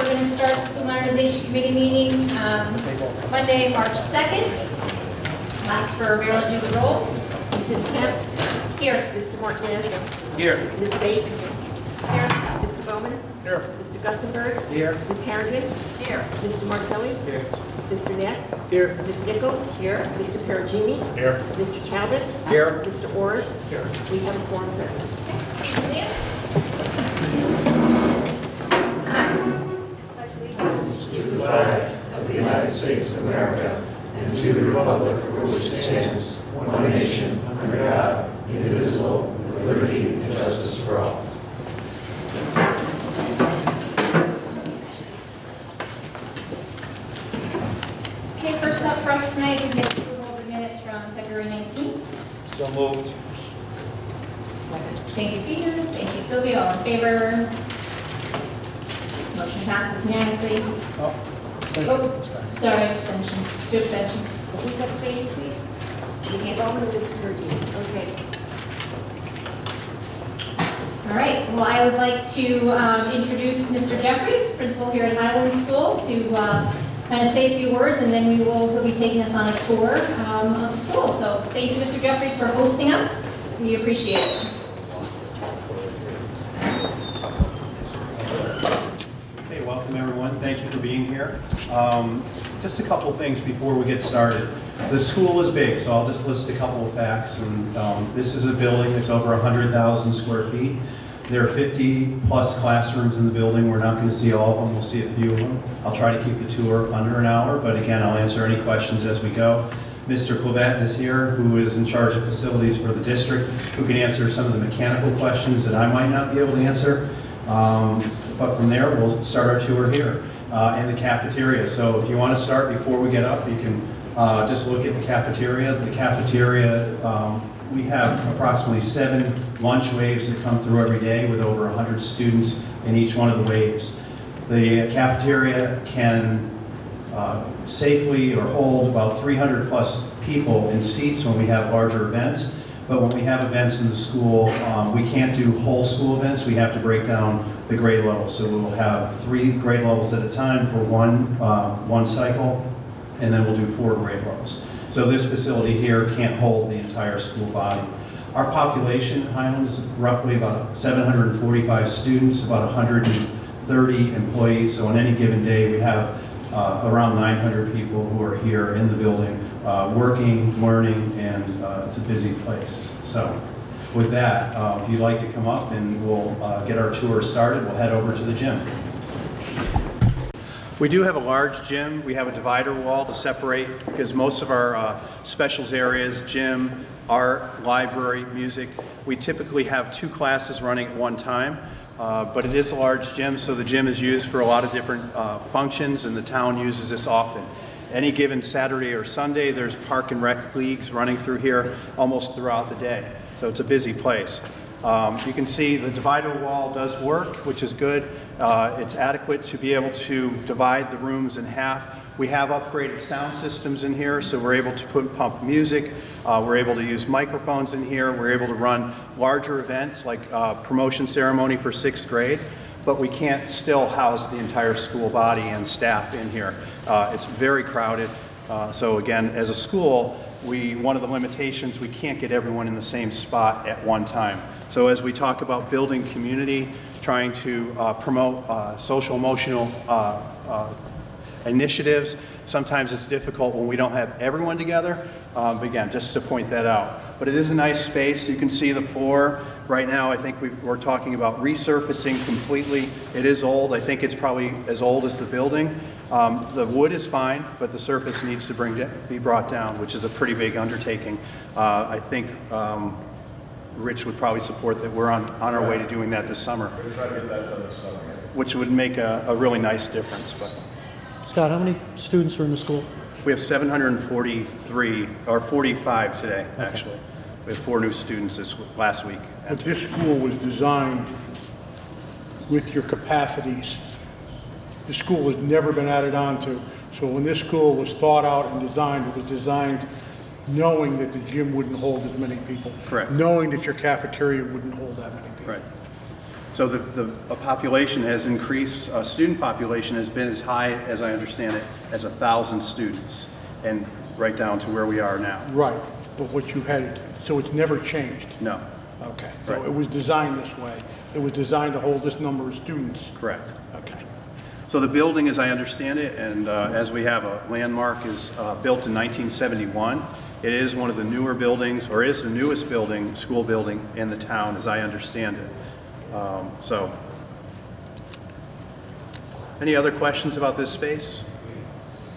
going to start School Modernization Committee meeting Monday, March 2nd. Ask for Marilyn to do the roll. Ms. Kemp? Here. Mr. Martinez? Here. Ms. Bates? Here. Mr. Bowman? Here. Mr. Gussenberg? Here. Ms. Harrigan? Here. Mr. Martelli? Here. Mr. Net? Here. Ms. Nichols? Here. Mr. Perugini? Here. Mr. Talbot? Here. Mr. Orris? Here. We have a quorum present. Please stand. To the flag of the United States of America and to the republic for which it stands, one nation, under God, indivisible, with liberty and justice for all. Okay, first up for us tonight, we get approval of the minutes from February 19th. So moved. Thank you, Peter. Thank you, Sylvia. All in favor? Motion passes unanimously. Oh, sorry, abstentions. 2 abstentions. Who's abstaining, please? Mr. Bowman or Mr. Perugini? Okay. All right, well, I would like to introduce Mr. Jeffries, principal here at Highland School, to kind of say a few words, and then he'll be taking us on a tour of the school. So thank you, Mr. Jeffries, for hosting us. We appreciate it. Hey, welcome everyone. Thank you for being here. Just a couple things before we get started. The school is big, so I'll just list a couple of facts. And this is a building that's over 100,000 square feet. There are 50 plus classrooms in the building. We're not going to see all of them. We'll see a few of them. I'll try to keep the tour under an hour, but again, I'll answer any questions as we go. Mr. Clavet is here, who is in charge of facilities for the district, who can answer some of the mechanical questions that I might not be able to answer. But from there, we'll start our tour here in the cafeteria. So if you want to start before we get up, you can just look at the cafeteria. The cafeteria, we have approximately 7 lunch waves that come through every day with over 100 students in each one of the waves. The cafeteria can safely or hold about 300 plus people in seats when we have larger events. But when we have events in the school, we can't do whole school events. We have to break down the grade levels. So we'll have 3 grade levels at a time for one cycle, and then we'll do 4 grade levels. So this facility here can't hold the entire school body. Our population at Highland is roughly about 745 students, about 130 employees. So on any given day, we have around 900 people who are here in the building, working, learning, and it's a busy place. So with that, if you'd like to come up and we'll get our tour started, we'll head over to the gym. We do have a large gym. We have a divider wall to separate because most of our specials areas, gym, art, library, music, we typically have 2 classes running at one time. But it is a large gym, so the gym is used for a lot of different functions, and the town uses this often. Any given Saturday or Sunday, there's park and rec leagues running through here almost throughout the day. So it's a busy place. You can see the divider wall does work, which is good. It's adequate to be able to divide the rooms in half. We have upgraded sound systems in here, so we're able to pump music. We're able to use microphones in here. We're able to run larger events like promotion ceremony for 6th grade, but we can't still house the entire school body and staff in here. It's very crowded. So again, as a school, one of the limitations, we can't get everyone in the same spot at one time. So as we talk about building community, trying to promote social emotional initiatives, sometimes it's difficult when we don't have everyone together. But again, just to point that out. But it is a nice space. You can see the floor. Right now, I think we're talking about resurfacing completely. It is old. I think it's probably as old as the building. The wood is fine, but the surface needs to be brought down, which is a pretty big undertaking. I think Rich would probably support that. We're on our way to doing that this summer. We're trying to get that done this summer. Which would make a really nice difference. But Scott, how many students are in the school? we have 743, or 45 today, actually. We have 4 new students last week. But this school was designed with your capacities. The school has never been added on to. So when this school was thought out and designed, it was designed knowing that the gym wouldn't hold as many people. Correct. Knowing that your cafeteria wouldn't hold that many people. Right. So the population has increased, student population has been as high, as I understand it, as 1,000 students, and right down to where we are now. Right, but what you had, so it's never changed? No, Okay, so Right. it was designed this way. It was designed to hold this number of students? correct. Okay. So the building, as I understand it, and as we have a landmark, is built in 1971. It is one of the newer buildings, or is the newest building, school building in the town, as I understand it. So, any other questions about this space?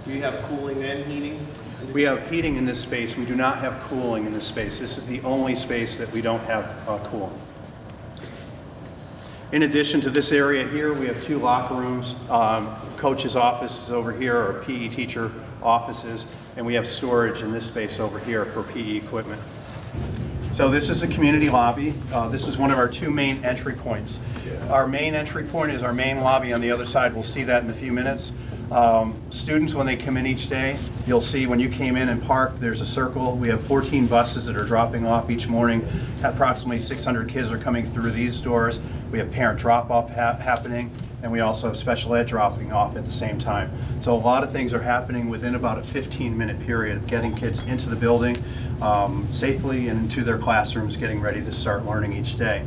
Do you have cooling and heating? We have heating in this space. We do not have cooling in this space. This is the only space that we don't have cooling. In addition to this area here, we have 2 locker rooms. Coach's office is over here, or PE teacher offices, and we have storage in this space over here for PE equipment. So this is the community lobby. This is one of our 2 main entry points. Our main entry point is our main lobby on the other side. We'll see that in a few minutes. Students, when they come in each day, you'll see when you came in and parked, there's a circle. We have 14 buses that are dropping off each morning. Approximately 600 kids are coming through these doors. We have parent drop-off happening, and we also have special ed dropping off at the same time. So a lot of things are happening within about a 15-minute period of getting kids into the building safely and into their classrooms, getting ready to start learning each day.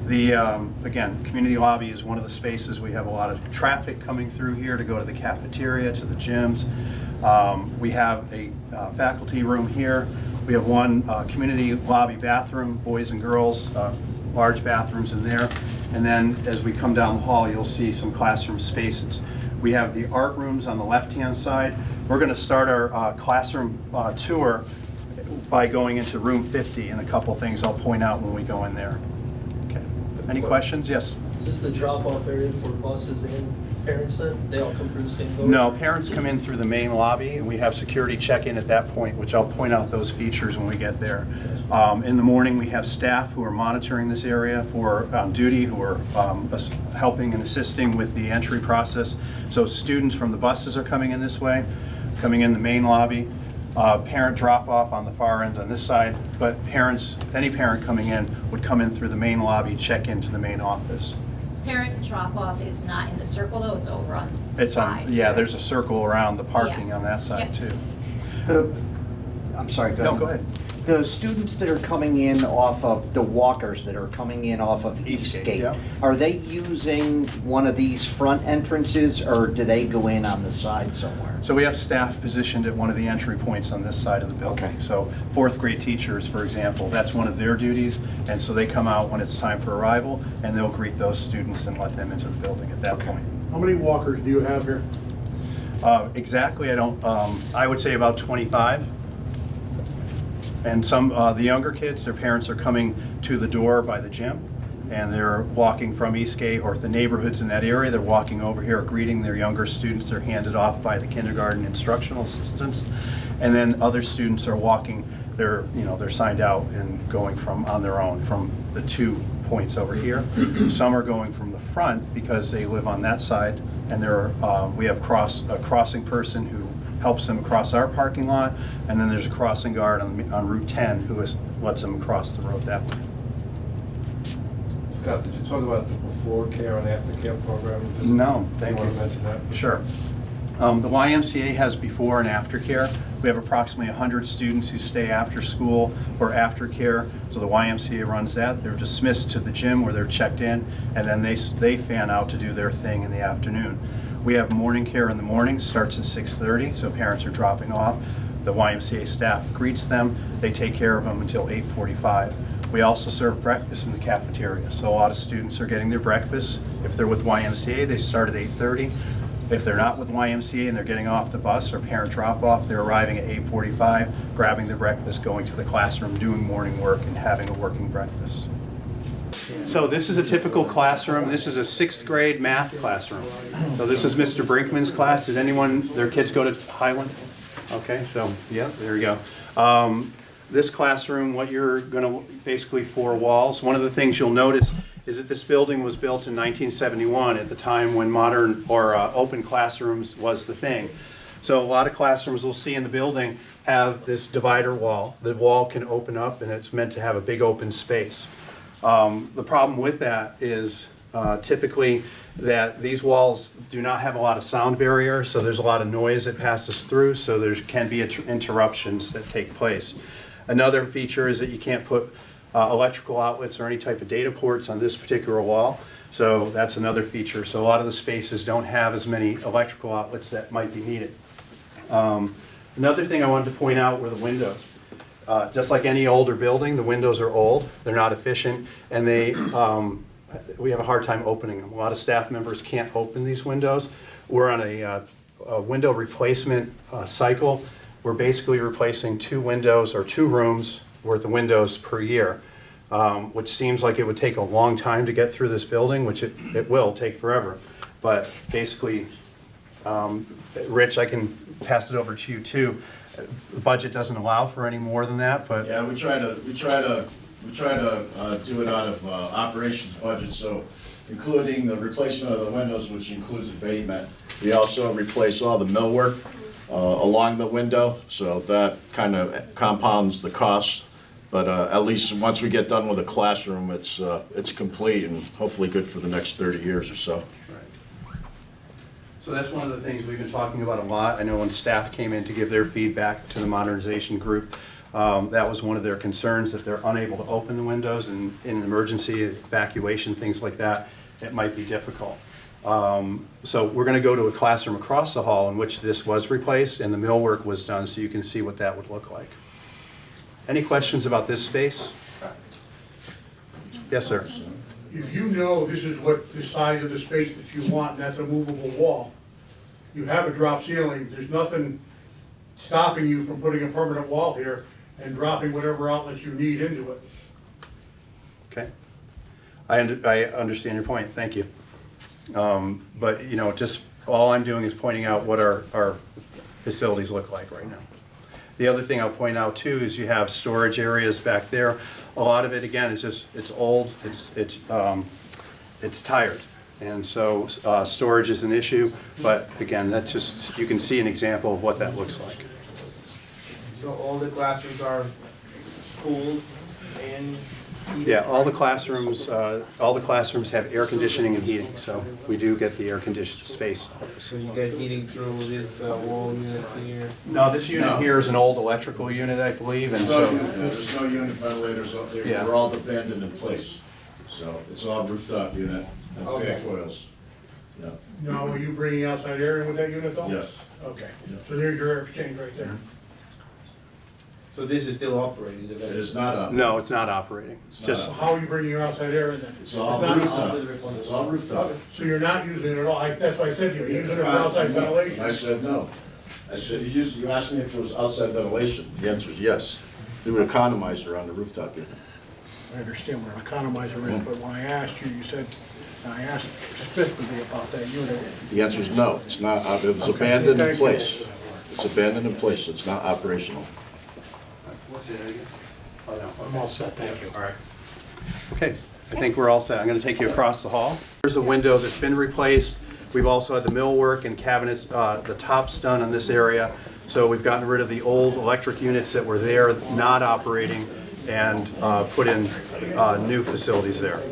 Again, community lobby is one of the spaces. We have a lot of traffic coming through here to go to the cafeteria, to the gyms. We have a faculty room here. We have one community lobby bathroom, boys and girls, large bathrooms in there. And then as we come down the hall, you'll see some classroom spaces. We have the art rooms on the left-hand side. We're going to start our classroom tour by going into room 50, and a couple things I'll point out when we go in there. Okay. Any questions? Yes? Is this the drop-off area for buses and parents then? They all come through the same door? No, parents come in through the main lobby, and we have security check-in at that point, which I'll point out those features when we get there. In the morning, we have staff who are monitoring this area on duty, who are helping and assisting with the entry process. So students from the buses are coming in this way, coming in the main lobby. Parent drop-off on the far end on this side, but parents, any parent coming in would come in through the main lobby, check into the main office. Parent drop-off is not in the circle though, it's over on the It's side. on, yeah, there's a circle around the parking Yeah. on that side Yep. too. I'm sorry, go ahead. No, go ahead. The students that are coming in off of, the walkers that are coming in off of Eastgate, Eastgate, yeah. are they using one of these front entrances, or do they go in on the side somewhere? So we have staff positioned at one of the entry points on this side of the building. Okay. So 4th grade teachers, for example, that's one of their duties, and so they come out when it's time for arrival, and they'll greet those students and let them into the building at that point. How many walkers do you have here? Exactly, I don't, I would say about 25. And some, the younger kids, their parents are coming to the door by the gym, and they're walking from Eastgate or the neighborhoods in that area. They're walking over here, greeting their younger students. They're handed off by the kindergarten instructional assistants. And then other students are walking, they're signed out and going from on their own from the 2 points over here. Some are going from the front because they live on that side, and we have a crossing person who helps them across our parking lot, and then there's a crossing guard on Route 10 who lets them across the road that way. Scott, did you talk about the before care and after care program? No, thank You want you. to mention that? Sure. The YMCA has before and after care. We have approximately 100 students who stay after school or after care, so the YMCA runs that. They're dismissed to the gym where they're checked in, and then they fan out to do their thing in the afternoon. We have morning care in the morning, starts at 6:30, so parents are dropping off. The YMCA staff greets them. They take care of them until 8:45. We also serve breakfast in the cafeteria, so a lot of students are getting their breakfast. If they're with YMCA, they start at 8:30. If they're not with YMCA and they're getting off the bus or parent drop-off, they're arriving at 8:45, grabbing their breakfast, going to the classroom, doing morning work, and having a working breakfast. So this is a typical classroom. This is a 6th grade math classroom. So this is Mr. Brinkman's class. Did anyone, their kids go to Highland? Okay, so yeah, there you go. This classroom, what you're going to, basically 4 walls. One of the things you'll notice is that this building was built in 1971 at the time when modern or open classrooms was the thing. So a lot of classrooms we'll see in the building have this divider wall. The wall can open up and it's meant to have a big open space. The problem with that is typically that these walls do not have a lot of sound barrier, so there's a lot of noise that passes through, so there can be interruptions that take place. Another feature is that you can't put electrical outlets or any type of data ports on this particular wall, so that's another feature. So a lot of the spaces don't have as many electrical outlets that might be needed. Another thing I wanted to point out were the windows. Just like any older building, the windows are old, they're not efficient, and we have a hard time opening them. A lot of staff members can't open these windows. We're on a window replacement cycle. We're basically replacing 2 windows or 2 rooms worth of windows per year, which seems like it would take a long time to get through this building, which it will take forever. But basically, Rich, I can pass it over to you too. The budget doesn't allow for any more than that, but Yeah, we try to do it out of operations budget, so including the replacement of the windows, which includes abatement. We also replace all the millwork along the window, so that kind of compounds the cost. But at least once we get done with the classroom, it's complete and hopefully good for the next 30 years or so. so that's one of the things we've been talking about a lot. I know when staff came in to give their feedback to the modernization group, that was one of their concerns, that they're unable to open the windows, and in an emergency evacuation, things like that, it might be difficult. So we're going to go to a classroom across the hall in which this was replaced and the millwork was done, so you can see what that would look like. Any questions about this space? Yes, sir. If you know this is what the size of the space that you want, and that's a movable wall, you have a drop ceiling, there's nothing stopping you from putting a permanent wall here and dropping whatever outlets you need into it. Okay. I understand your point, thank you. But, you know, just all I'm doing is pointing out what our facilities look like right now. The other thing I'll point out too is you have storage areas back there. A lot of it, again, is just, it's old, it's tired. And so storage is an issue, but again, that's just, you can see an example of what that looks like. So all the classrooms are cooled and heated? Yeah, all the classrooms have air conditioning and heating, so we do get the air conditioned space. So you get heating through this wall unit here? No, this unit here is an old electrical unit, I believe, and so. There's no unit ventilators up there, Yeah. they're all abandoned in place. So it's all rooftop unit and fan coils. Yeah. Now, are you bringing outside air in with that unit though? Yes. Okay, so there's your air exchange right there. So this is still operating? It is not up. No, it's not operating. Just, So how are you bringing your outside air in then? It's all not- rooftop. It's all rooftop. So you're not using it at all, that's why I said to you, you're using it for outside ventilation? I said no. I said, you asked me if it was outside ventilation. The answer is yes. Through an economizer on the rooftop unit. I understand what an economizer is, but when I asked you, you said, I asked specifically about that unit. The answer is no. It's not, it was abandoned in place. It's abandoned in place. It's not operational. I'm all set, thank you. all right. Okay, I think we're all set. I'm going to take you across the hall. There's a window that's been replaced. We've also had the millwork and cabinets, the tops done in this area. So we've gotten rid of the old electric units that were there, not operating, and put in new facilities there.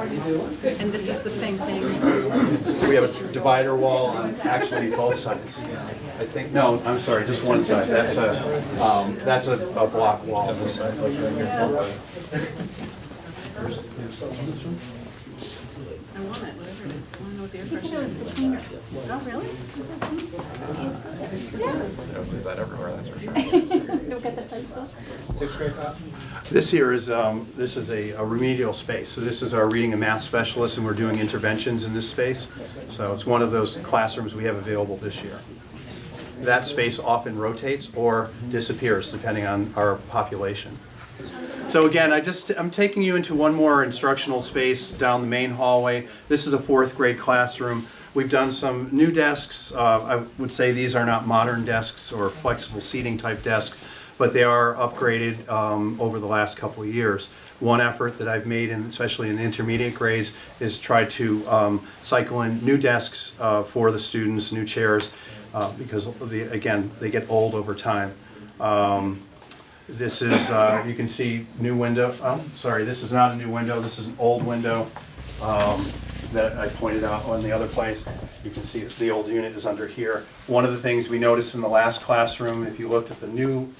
And this is the same thing? We have a divider wall on actually both sides. I think, no, I'm sorry, just one side. That's a block wall on this side. I want it, whatever it is. I want to know what the air pressure is. Oh, really? Is that everywhere? That's for sure. You'll get the pencil. Sixth grade class? This here is, this is a remedial space. So this is our reading and math specialists, and we're doing interventions in this space. So it's one of those classrooms we have available this year. That space often rotates or disappears depending on our population. So again, I'm taking you into one more instructional space down the main hallway. This is a 4th grade classroom. We've done some new desks. I would say these are not modern desks or flexible seating type desks, but they are upgraded over the last couple of years. One effort that I've made, especially in the intermediate grades, is try to cycle in new desks for the students, new chairs, because again, they get old over time. This is, you can see new window. Oh, sorry, this is not a new window. This is an old window. that I pointed out on the other place. You can see the old unit is under here. One of the things we noticed in the last classroom, if you looked at the new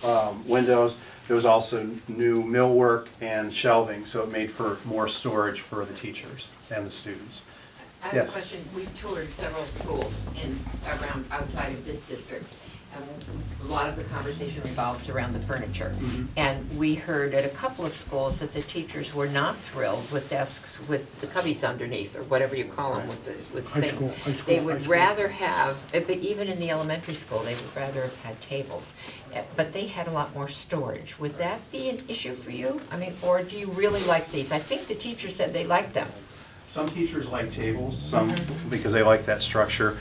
windows, there was also new millwork and shelving, so it made for more storage for the teachers and the students. I have Yes. a question. We've toured several schools around outside of this district. And a lot of the conversation revolves around the furniture. And we heard at a couple of schools that the teachers were not thrilled with desks with the cubbies underneath, or whatever you call them, with High things. school, They high would school. rather have, but even in the elementary school, they would rather have had tables. But they had a lot more storage. Would that be an issue for you? I mean, or do you really like these? I think the teacher said they liked them. Some teachers like tables, some because they like that structure.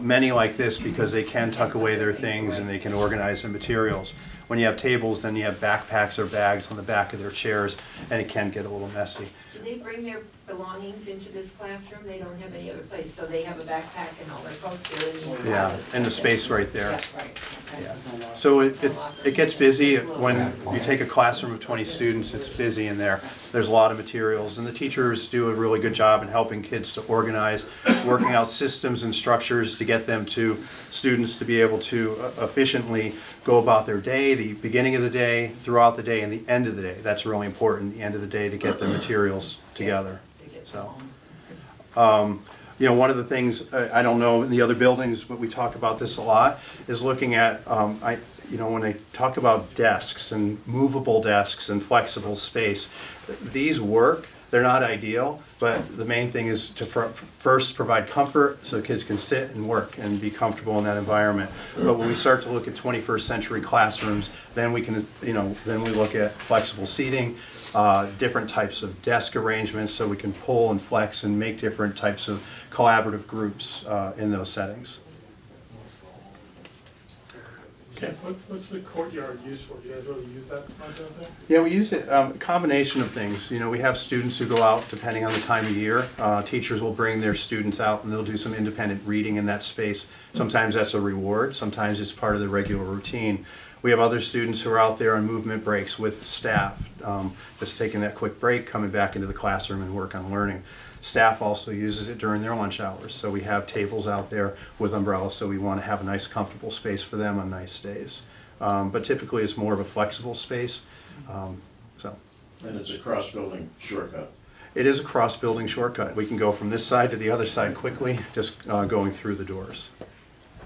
Many like this because they can tuck away their things and they can organize their materials. When you have tables, then you have backpacks or bags on the back of their chairs, and it can get a little messy. Do they bring their belongings into this classroom? They don't have any other place, so they have a backpack and all their coats here in these Yeah, closets? and the space right there. Yeah, right. Okay. Yeah. So it gets busy when you take a classroom of 20 students. It's busy in there. There's a lot of materials, and the teachers do a really good job in helping kids to organize, working out systems and structures to get them to students to be able to efficiently go about their day, the beginning of the day, throughout the day, and the end of the day. That's really important, the end of the day, to get the materials together. So, you know, one of the things, I don't know in the other buildings, but we talk about this a lot, is looking at, you know, when I talk about desks and movable desks and flexible space, these work. They're not ideal, but the main thing is to first provide comfort so kids can sit and work and be comfortable in that environment. But when we start to look at 21st century classrooms, then we can, you know, then we look at flexible seating, different types of desk arrangements so we can pull and flex and make different types of collaborative groups in those settings. Okay, what's the courtyard used for? Do you guys really use that much out there? Yeah, we use it, a combination of things. You know, we have students who go out depending on the time of year. Teachers will bring their students out and they'll do some independent reading in that space. Sometimes that's a reward, sometimes it's part of the regular routine. We have other students who are out there on movement breaks with staff, just taking that quick break, coming back into the classroom and work on learning. Staff also uses it during their lunch hours, so we have tables out there with umbrellas, so we want to have a nice comfortable space for them on nice days. But typically it's more of a flexible space. So. And it's a cross-building shortcut. It is a cross-building shortcut. We can go from this side to the other side quickly, just going through the doors.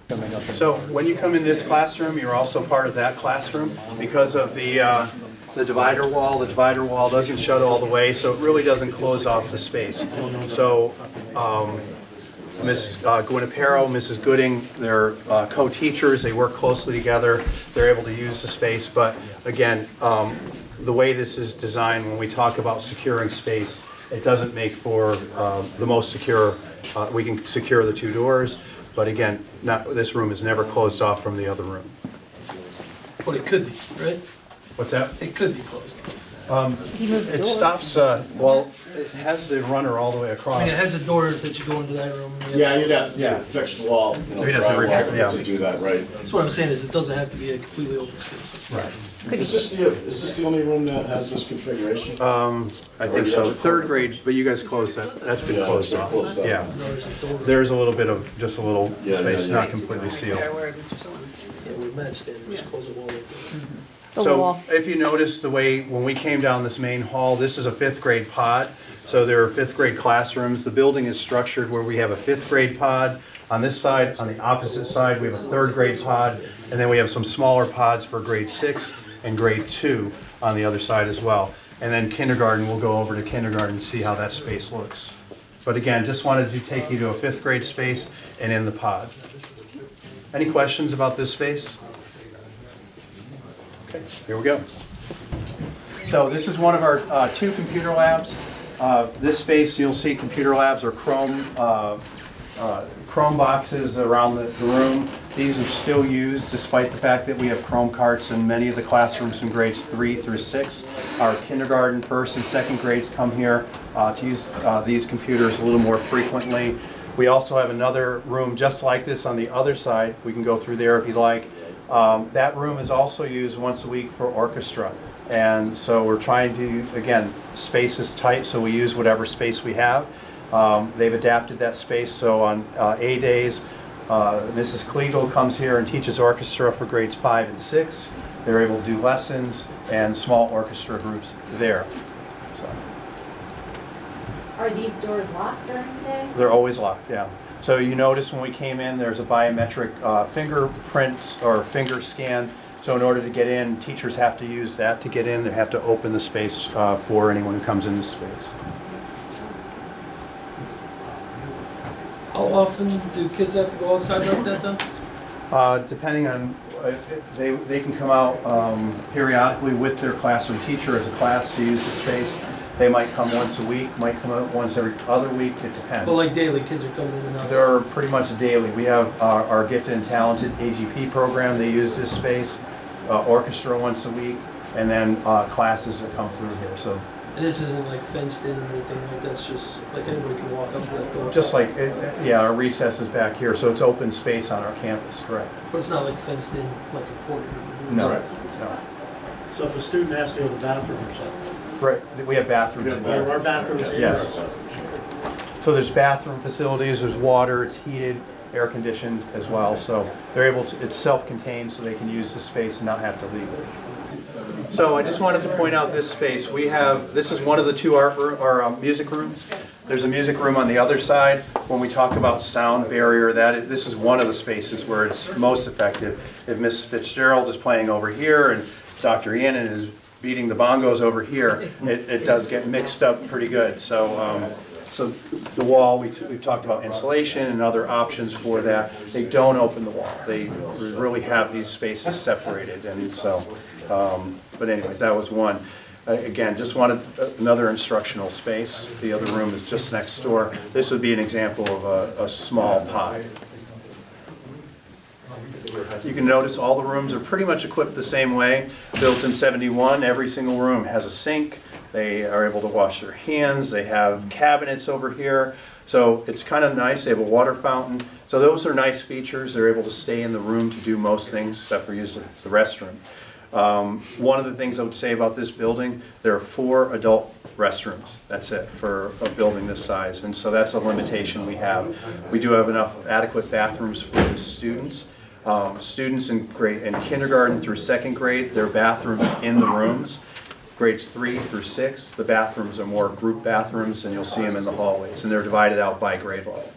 So when you come in this classroom, you're also part of that classroom. Because of the divider wall doesn't shut all the way, so it really doesn't close off the space. So Ms. Guinapero, Mrs. Gooding, they're co-teachers, they work closely together, they're able to use the space, but again, the way this is designed, when we talk about securing space, it doesn't make for the most secure. We can secure the two doors, but again, this room is never closed off from the other room. But it could be, right? What's that? It could be closed. It stops, well, it has the runner all the way across. I mean, it has a door that you go into that room. Yeah, you'd have Yeah. to fix the wall, you know, We'd have to drywall yeah. to do that, right? So what I'm saying is it doesn't have to be a completely open space. Right. Is this the only room that has this configuration? I think so. Third grade, but you guys closed that. That's been Yeah, closed it's off. closed off. Yeah. There's a door. There's a little bit of, just a little Yeah, space, yeah, not yeah. completely sealed. Where Mr. Sillins. Yeah, we met standing, just close the wall right there. So if you notice the way, when we came down this main hall, this is a fifth grade pod. So there are fifth grade classrooms. The building is structured where we have a fifth grade pod. On this side, on the opposite side, we have a third grade pod. And then we have some smaller pods for grade 6 and grade 2 on the other side as well. And then kindergarten, we'll go over to kindergarten and see how that space looks. But again, just wanted to take you to a fifth grade space and in the pod. Any questions about this space? Okay, here we go. So this is one of our 2 computer labs. This space, you'll see computer labs or Chrome boxes around the room. These are still used despite the fact that we have Chrome carts in many of the classrooms in grades 3 through 6. Our kindergarten, first and second grades come here to use these computers a little more frequently. We also have another room just like this on the other side. We can go through there if you like. That room is also used once a week for orchestra. And so we're trying to, again, space is tight, so we use whatever space we have. They've adapted that space, so on A days, Mrs. Kliegel comes here and teaches orchestra for grades 5 and 6. They're able to do lessons and small orchestra groups there. So. Are these doors locked during the day? They're always locked, yeah. So you notice when we came in, there's a biometric fingerprint or finger scan. So in order to get in, teachers have to use that to get in. They have to open the space for anyone who comes in the space. How often do kids have to go outside like that though? Depending on, they can come out periodically with their classroom teacher as a class to use the space. They might come once a week, might come out once every other week, it depends. But like daily, kids are coming in and out? They're pretty much daily. We have our gifted and talented AGP program, they use this space, orchestra once a week, and then classes that come through here. So. And this isn't like fenced in or anything like that, it's just like anybody can walk up to that door? Just like, yeah, our recess is back here, so it's open space on our campus, correct? But it's not like fenced in like a court? No, Right. no. So if a student has to go to the bathroom or something? Right, we have bathrooms in There here. are bathrooms in Yes. So there's bathroom facilities, there's water, it's heated, air conditioned as well, so they're able to, it's self-contained, so they can use the space and not have to leave it. So I just wanted to point out this space. We have, this is one of the two art room, or music rooms. There's a music room on the other side. When we talk about sound barrier, this is one of the spaces where it's most effective. If Miss Fitzgerald is playing over here and Dr. Yannon is beating the bongos over here, it does get mixed up pretty good. So, so the wall, we've talked about insulation and other options for that. They don't open the wall. They really have these spaces separated, and so, but anyways, that was one. Again, just wanted another instructional space. The other room is just next door. This would be an example of a small pod. You can notice all the rooms are pretty much equipped the same way. Built in '71, every single room has a sink. They are able to wash their hands. They have cabinets over here. So it's kind of nice. They have a water fountain. So those are nice features. They're able to stay in the room to do most things except for use the restroom. One of the things I would say about this building, there are 4 adult restrooms. That's it for a building this size. And so that's a limitation we have. We do have enough adequate bathrooms for the students. Students in kindergarten through 2nd grade, their bathrooms in the rooms. Grades 3 through 6, the bathrooms are more group bathrooms, and you'll see them in the hallways, and they're divided out by grade level.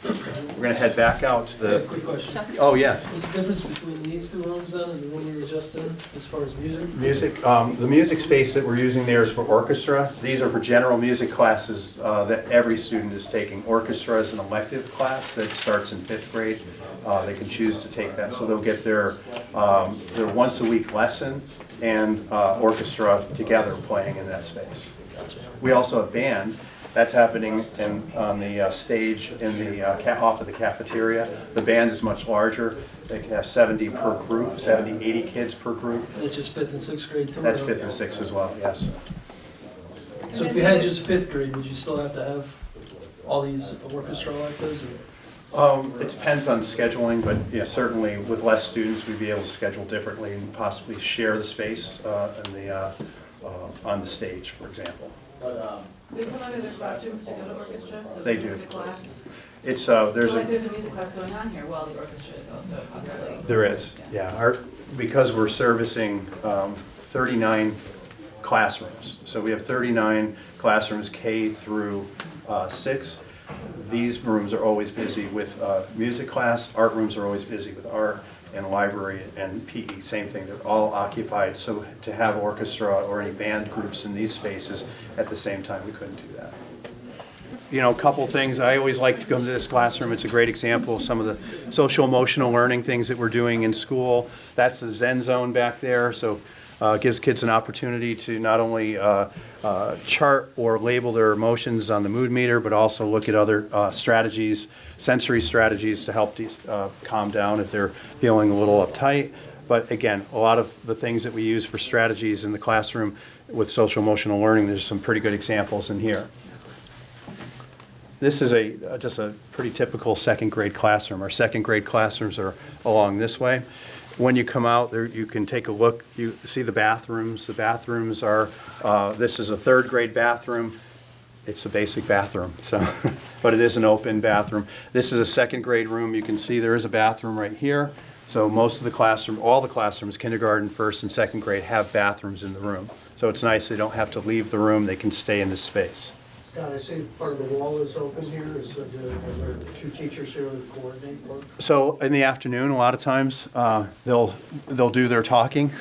We're going to head back out to the... Quick question. Oh, yes. What's the difference between these 2 rooms then and the one we were just in, as far as music? Music, the music space that we're using there is for orchestra. These are for general music classes that every student is taking. Orchestra is an elective class that starts in 5th grade. They can choose to take that, so they'll get their once-a-week lesson and orchestra together playing in that space. We also have band. That's happening on the stage in the off of the cafeteria. The band is much larger. They can have 70 per group, 70, 80 kids per group. Is it just 5th and 6th grade too? That's 5th and 6th as well, yes. So if you had just 5th grade, would you still have to have all these orchestra electives? It depends on scheduling, but yeah, certainly with less students, we'd be able to schedule differently and possibly share the space on the stage, for example. They come out of their classrooms to go to orchestra, so They there's do. a class. It's So like there's a music class going on here while the orchestra is also possibly. There is, yeah. Because we're servicing 39 classrooms, so we have 39 classrooms K through 6. These rooms are always busy with music class, art rooms are always busy with art, and library and PE, same thing. They're all occupied, so to have orchestra or any band groups in these spaces at the same time, we couldn't do that. You know, a couple things. I always like to go to this classroom. It's a great example of some of the social emotional learning things that we're doing in school. That's the Zen zone back there, so it gives kids an opportunity to not only chart or label their emotions on the mood meter, but also look at other strategies, sensory strategies to help these calm down if they're feeling a little uptight. But again, a lot of the things that we use for strategies in the classroom with social emotional learning, there's some pretty good examples in here. This is just a pretty typical 2nd grade classroom. Our 2nd grade classrooms are along this way. When you come out there, you can take a look. You see the bathrooms. The bathrooms are, this is a third grade bathroom. It's a basic bathroom, so, but it is an open bathroom. This is a second grade room. You can see there is a bathroom right here. So most of the classroom, all the classrooms, kindergarten, first and second grade, have bathrooms in the room. So it's nice they don't have to leave the room. They can stay in this space. God, I see part of the wall is open here. Are there two teachers here that coordinate work? So in the afternoon, a lot of times, they'll do their talking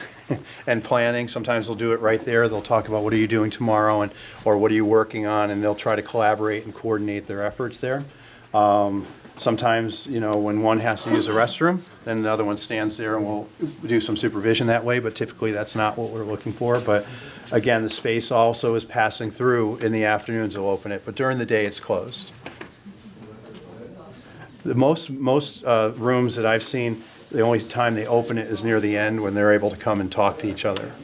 and planning. Sometimes they'll do it right there. They'll talk about what are you doing tomorrow or what are you working on, and they'll try to collaborate and coordinate their efforts there. Sometimes, when one has to use the restroom, then the other one stands there and we'll do some supervision that way, but typically that's not what we're looking for. But again, the space also is passing through. In the afternoons, they'll open it, but during the day, it's closed. The most rooms that I've seen, the only time they open it is near the end when they're able to come and talk to each other.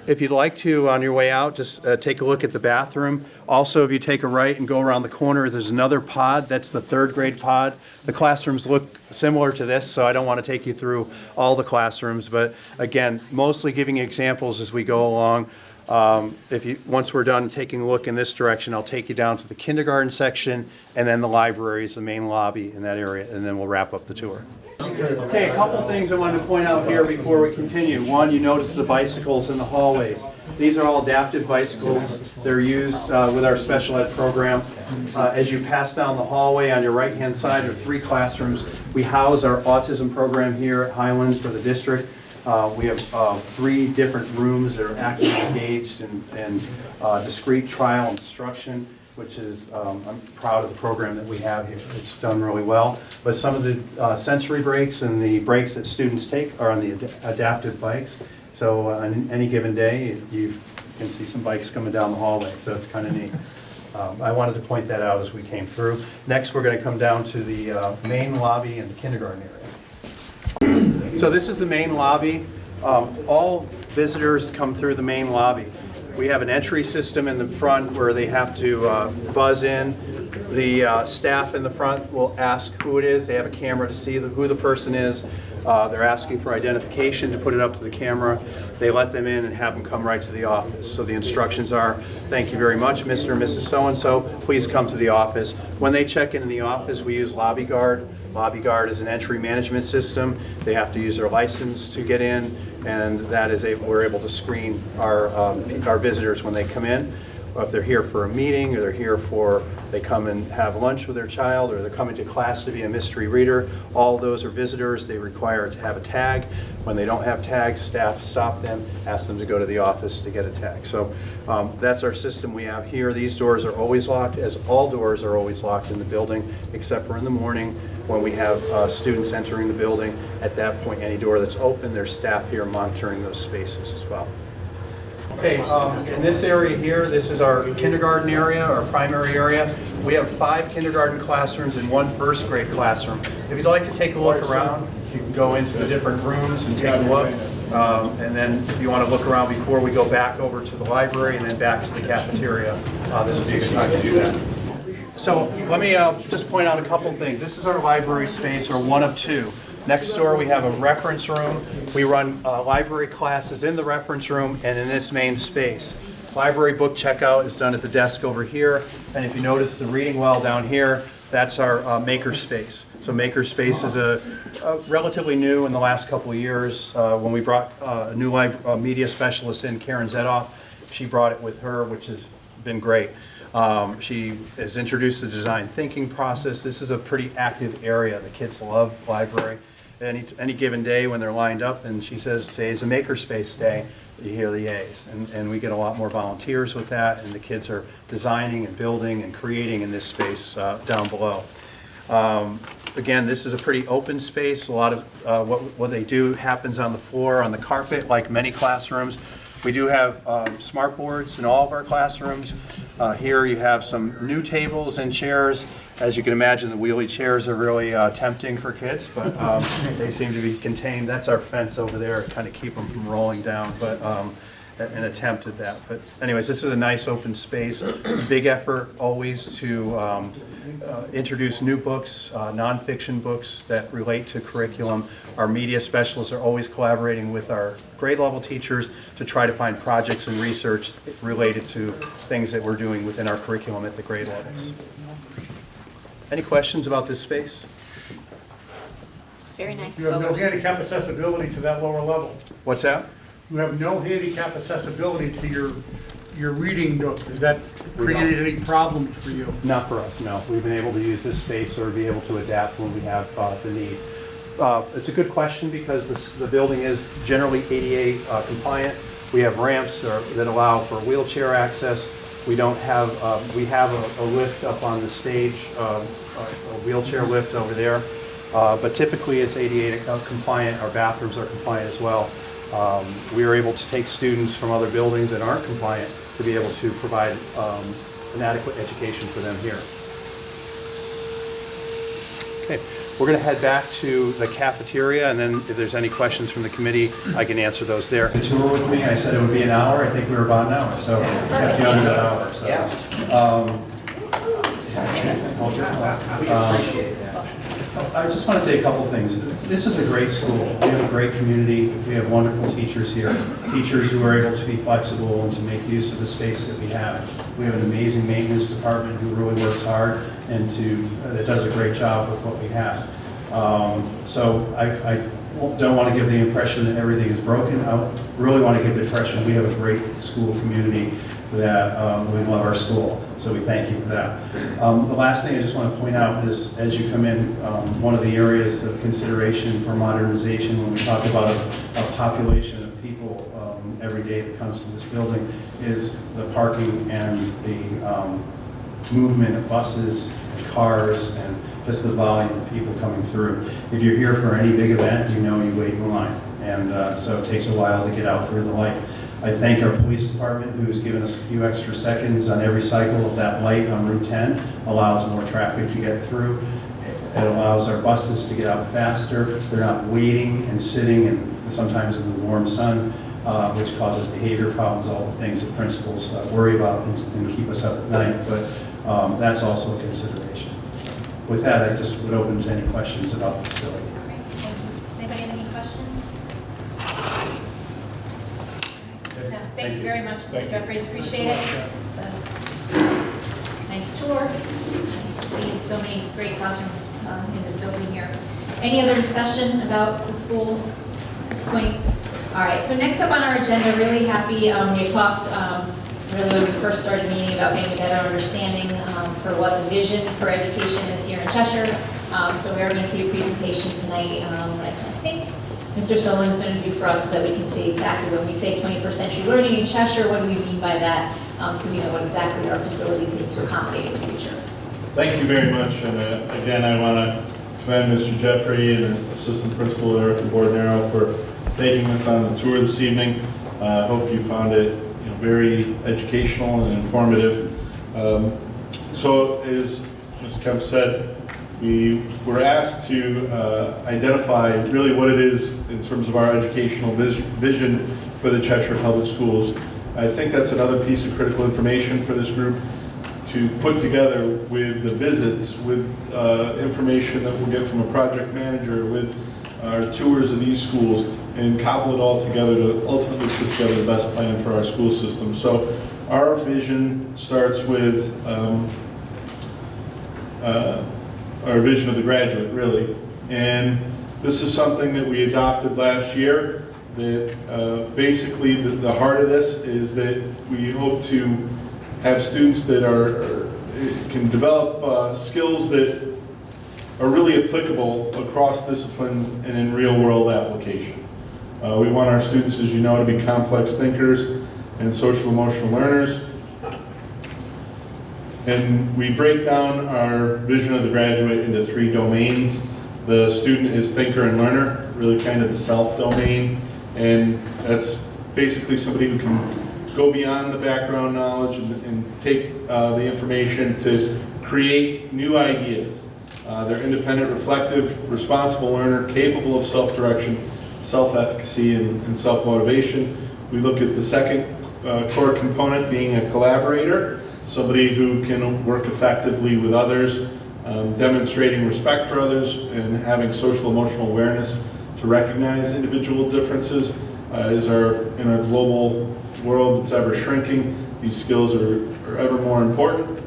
If you'd like to, on your way out, just take a look at the bathroom. Also, if you take a right and go around the corner, there's another pod. That's the third grade pod. The classrooms look similar to this, so I don't want to take you through all the classrooms. But again, mostly giving examples as we go along. Once we're done taking a look in this direction, I'll take you down to the kindergarten section, and then the libraries, the main lobby in that area, and then we'll wrap up the tour. Okay, a couple things I wanted to point out here before we continue. One, you notice the bicycles in the hallways. These are all adaptive bicycles. They're used with our special ed program. As you pass down the hallway, on your right-hand side are 3 classrooms. We house our autism program here at Highland for the district. We have 3 different rooms that are actively engaged in discrete trial instruction, which is, I'm proud of the program that we have here. It's done really well. But some of the sensory breaks and the breaks that students take are on the adaptive bikes. So on any given day, you can see some bikes coming down the hallway, so it's kind of neat. I wanted to point that out as we came through. Next, we're going to come down to the main lobby and the kindergarten area. So this is the main lobby. All visitors come through the main lobby. We have an entry system in the front where they have to buzz in. The staff in the front will ask who it is. They have a camera to see who the person is. They're asking for identification to put it up to the camera. They let them in and have them come right to the office. So the instructions are, thank you very much, Mr. and Mrs. So-and-so. Please come to the office. When they check in the office, we use Lobby Guard. Lobby Guard is an entry management system. They have to use their license to get in, and that is we're able to screen our visitors when they come in. If they're here for a meeting, or they come and have lunch with their child, or they're coming to class to be a mystery reader, all those are visitors. They require to have a tag. When they don't have tags, staff stop them, ask them to go to the office to get a tag. So that's our system we have here. These doors are always locked, as all doors are always locked in the building, except for in the morning when we have students entering the building. At that point, any door that's open, there's staff here monitoring those spaces as well. Okay, in this area here, this is our kindergarten area, our primary area. We have 5 kindergarten classrooms and 1 first grade classroom. If you'd like to take a look around, you can go into the different rooms and take a look. And then if you want to look around before we go back over to the library and then back to the cafeteria, this would be a good time to do that. So let me just point out a couple things. This is our library space, or one of 2. Next door, we have a reference room. We run library classes in the reference room and in this main space. Library book checkout is done at the desk over here. And if you notice the reading well down here, that's our maker space. So maker space is a relatively new in the last couple of years. When we brought a new media specialist in, Karen Zedoff, she brought it with her, which has been great. She has introduced the design thinking process. This is a pretty active area. The kids love library. Any given day when they're lined up, and she says today's a makerspace day, you hear the A's. And we get a lot more volunteers with that, and the kids are designing and building and creating in this space down below. Again, this is a pretty open space. A lot of what they do happens on the floor, on the carpet, like many classrooms. We do have smart boards in all of our classrooms. Here you have some new tables and chairs. As you can imagine, the wheelie chairs are really tempting for kids, but they seem to be contained. That's our fence over there to kind of keep them from rolling down. But an attempt at that. But anyways, this is a nice open space. Big effort always to introduce new books, nonfiction books that relate to curriculum. Our media specialists are always collaborating with our grade level teachers to try to find projects and research related to things that we're doing within our curriculum at the grade levels. Any questions about this space? Very nice. You have no handicap accessibility to that lower level. What's that? You have no handicap accessibility to your reading nook. Has that created any problems for you? Not for us, no. We've been able to use this space or be able to adapt when we have the need. It's a good question because the building is generally ADA compliant. We have ramps that allow for wheelchair access. We don't have, we have a lift up on the stage, a wheelchair lift over there. But typically it's ADA compliant. Our bathrooms are compliant as well. We are able to take students from other buildings that aren't compliant to be able to provide an adequate education for them here. Okay, we're going to head back to the cafeteria, and then if there's any questions from the committee, I can answer those there. The tour with me, I said it would be an hour. I think we were about an hour, so just under an hour. So. I just want to say a couple things. This is a great school. We have a great community. We have wonderful teachers here, teachers who are able to be flexible and to make use of the space that we have. We have an amazing maintenance department who really works hard and that does a great job with what we have. So I don't want to give the impression that everything is broken. I really want to give the impression we have a great school community that we love our school. So we thank you for that. The last thing I just want to point out is, as you come in, one of the areas of consideration for modernization when we talk about a population of people every day that comes to this building is the parking and the movement of buses and cars and just the volume of people coming through. If you're here for any big event, you know you wait in line. And so it takes a while to get out through the light. I thank our police department who's given us a few extra seconds on every cycle of that light on Route 10, allows more traffic to get through. It allows our buses to get out faster. They're not waiting and sitting and sometimes in the warm sun, which causes behavior problems, all the things that principals worry about and keep us up at night. But that's also a consideration. With that, I just would open to any questions about the facility. All right, thank you. Does anybody have any questions? No, thank you very much, Mr. Jeffries. Appreciate it. It's a nice tour. Nice to see so many great classrooms in this building here. Any other discussion about the school at this point? All right, so next up on our agenda, really happy, we had talked really when we first started meeting about getting a better understanding for what the vision for education is here in Cheshire. So we are going to see a presentation tonight that I think Mr. Solin's going to do for us so that we can see exactly when we say 21st century learning in Cheshire, what do we mean by that, so we know what exactly our facilities need to accommodate in the future. Thank you very much, and again, I want to commend Mr. Jeffrey and Assistant Principal Erica Bordenaro for taking us on the tour this evening. I hope you found it very educational and informative. So as Ms. Kemp said, we were asked to identify really what it is in terms of our educational vision for the Cheshire Public Schools. I think that's another piece of critical information for this group to put together with the visits, with information that we'll get from a project manager, with our tours of these schools, and cobble it all together to ultimately put together the best plan for our school system. So our vision starts with our vision of the graduate, really. And this is something that we adopted last year, that basically the heart of this is that we hope to have students that can develop skills that are really applicable across disciplines and in real world application. We want our students, as you know, to be complex thinkers and social emotional learners. And we break down our vision of the graduate into 3 domains. The student is thinker and learner, really kind of the self domain. And that's basically somebody who can go beyond the background knowledge and take the information to create new ideas. They're independent, reflective, responsible learner, capable of self-direction, self-efficacy, and self-motivation. We look at the second core component being a collaborator, somebody who can work effectively with others, demonstrating respect for others and having social emotional awareness to recognize individual differences. In our global world that's ever shrinking, these skills are ever more important.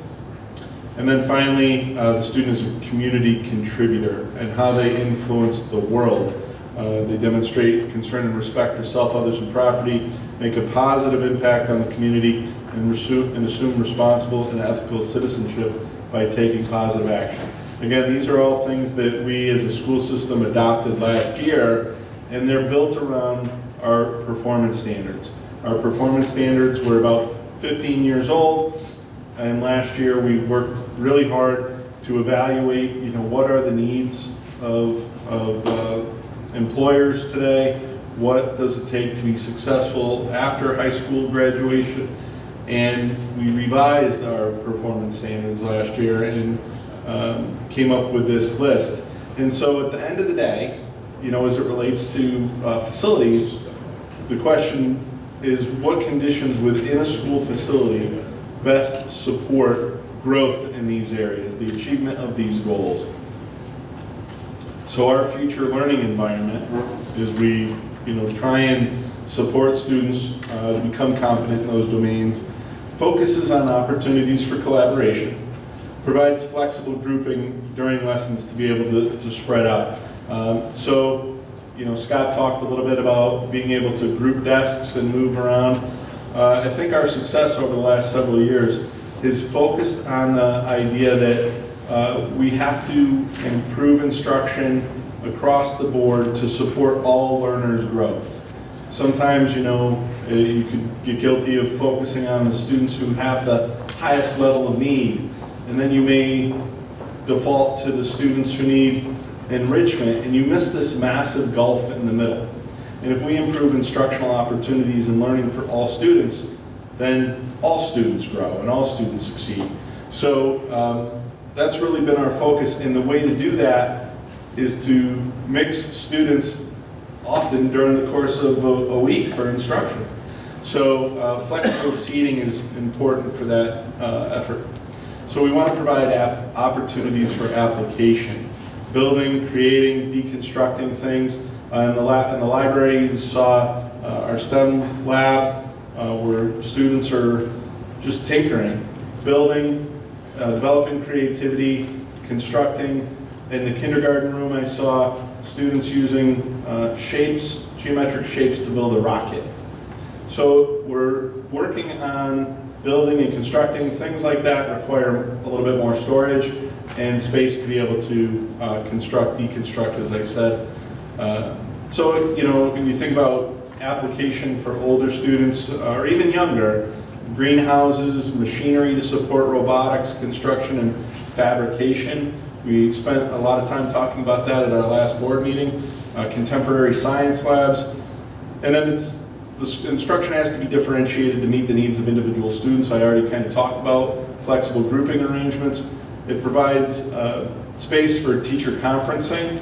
And then finally, the student is a community contributor and how they influence the world. They demonstrate concern and respect for self, others, and property, make a positive impact on the community, and assume responsible and ethical citizenship by taking positive action. Again, these are all things that we as a school system adopted last year, and they're built around our performance standards. Our performance standards were about 15 years old, and last year we worked really hard to evaluate, what are the needs of employers today, what does it take to be successful after high school graduation, and we revised our performance standards last year and came up with this list. And so at the end of the day, as it relates to facilities, the question is what conditions within a school facility best support growth in these areas, the achievement of these goals. So our future learning environment is we try and support students to become competent in those domains, focuses on opportunities for collaboration, provides flexible grouping during lessons to be able to spread out. Scott talked a little bit about being able to group desks and move around. I think our success over the last several years is focused on the idea that we have to improve instruction across the board to support all learners' growth. Sometimes, you could get guilty of focusing on the students who have the highest level of need, and then you may default to the students who need enrichment, and you miss this massive gulf in the middle. And if we improve instructional opportunities and learning for all students, then all students grow and all students succeed. So that's really been our focus, and the way to do that is to mix students often during the course of a week for instruction. So flexible seating is important for that effort. So we want to provide opportunities for application. Building, creating, deconstructing things. In the library, you saw our STEM lab where students are just tinkering, building, developing creativity, constructing. In the kindergarten room, I saw students using geometric shapes to build a rocket. So we're working on building and constructing. Things like that require a little bit more storage and space to be able to construct, deconstruct, as I said. When you think about application for older students or even younger, greenhouses, machinery to support robotics, construction, and fabrication. We spent a lot of time talking about that at our last board meeting. Contemporary science labs. And then the instruction has to be differentiated to meet the needs of individual students. I already kind of talked about flexible grouping arrangements. It provides space for teacher conferencing.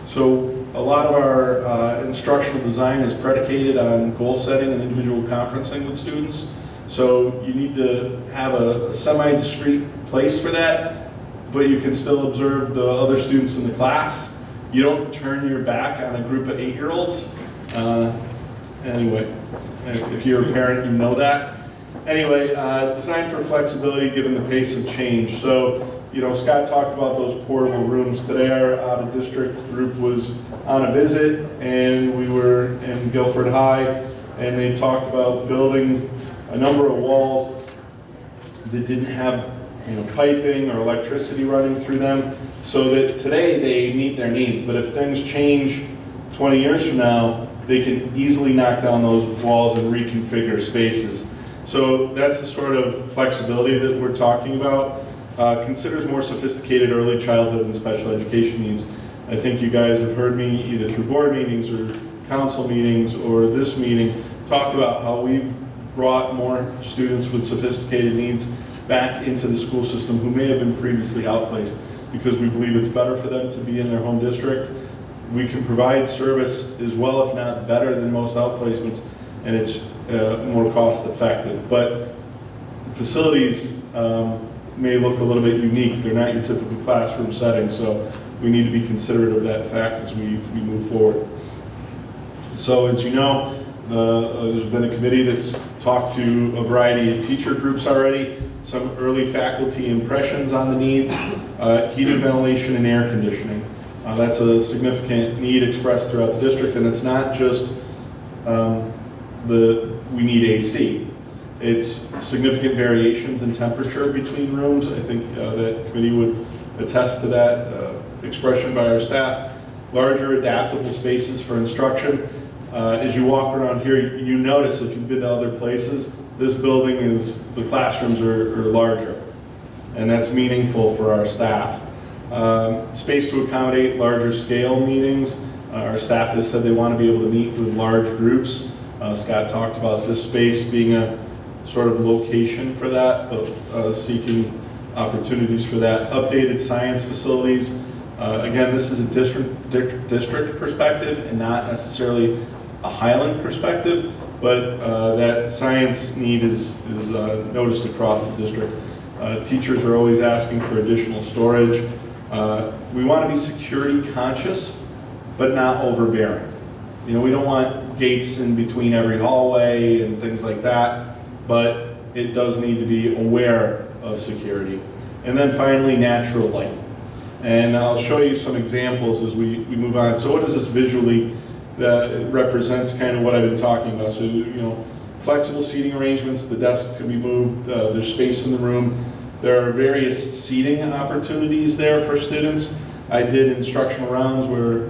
So a lot of our instructional design is predicated on goal setting and individual conferencing with students. So you need to have a semi-discrete place for that, but you can still observe the other students in the class. You don't turn your back on a group of 8-year-olds. Anyway, if you're a parent, you know that. Anyway, designed for flexibility given the pace of change. So, Scott talked about those portable rooms. Today our out-of-district group was on a visit, and we were in Guilford High, and they talked about building a number of walls that didn't have piping or electricity running through them, so that today they meet their needs. But if things change 20 years from now, they can easily knock down those walls and reconfigure spaces. So that's the sort of flexibility that we're talking about. Considers more sophisticated early childhood and special education needs. I think you guys have heard me either through board meetings or council meetings or this meeting talk about how we've brought more students with sophisticated needs back into the school system who may have been previously outplaced, because we believe it's better for them to be in their home district. We can provide service as well, if not better, than most outplacements, and it's more cost effective. But facilities may look a little bit unique. They're not your typical classroom setting, so we need to be considerate of that fact as we move forward. So as you know, there's been a committee that's talked to a variety of teacher groups already, some early faculty impressions on the needs, heating, ventilation, and air conditioning. That's a significant need expressed throughout the district, and it's not just we need AC. It's significant variations in temperature between rooms. I think that committee would attest to that expression by our staff. Larger adaptable spaces for instruction. As you walk around here, you notice if you've been to other places, this building the classrooms are larger, and that's meaningful for our staff. Space to accommodate larger scale meetings. Our staff has said they want to be able to meet with large groups. Scott talked about this space being a sort of location for that, but seeking opportunities for that. Updated science facilities. Again, this is a district perspective and not necessarily a Highland perspective, but that science need is noticed across the district. Teachers are always asking for additional storage. We want to be security conscious, but not overbearing. You know, we don't want gates in between every hallway and things like that, but it does need to be aware of security. And then finally, natural light. And I'll show you some examples as we move on. So what is this visually? That represents kind of what I've been talking about. So, you know, flexible seating arrangements, the desk can be moved, there's space in the room. There are various seating opportunities there for students. I did instructional rounds where,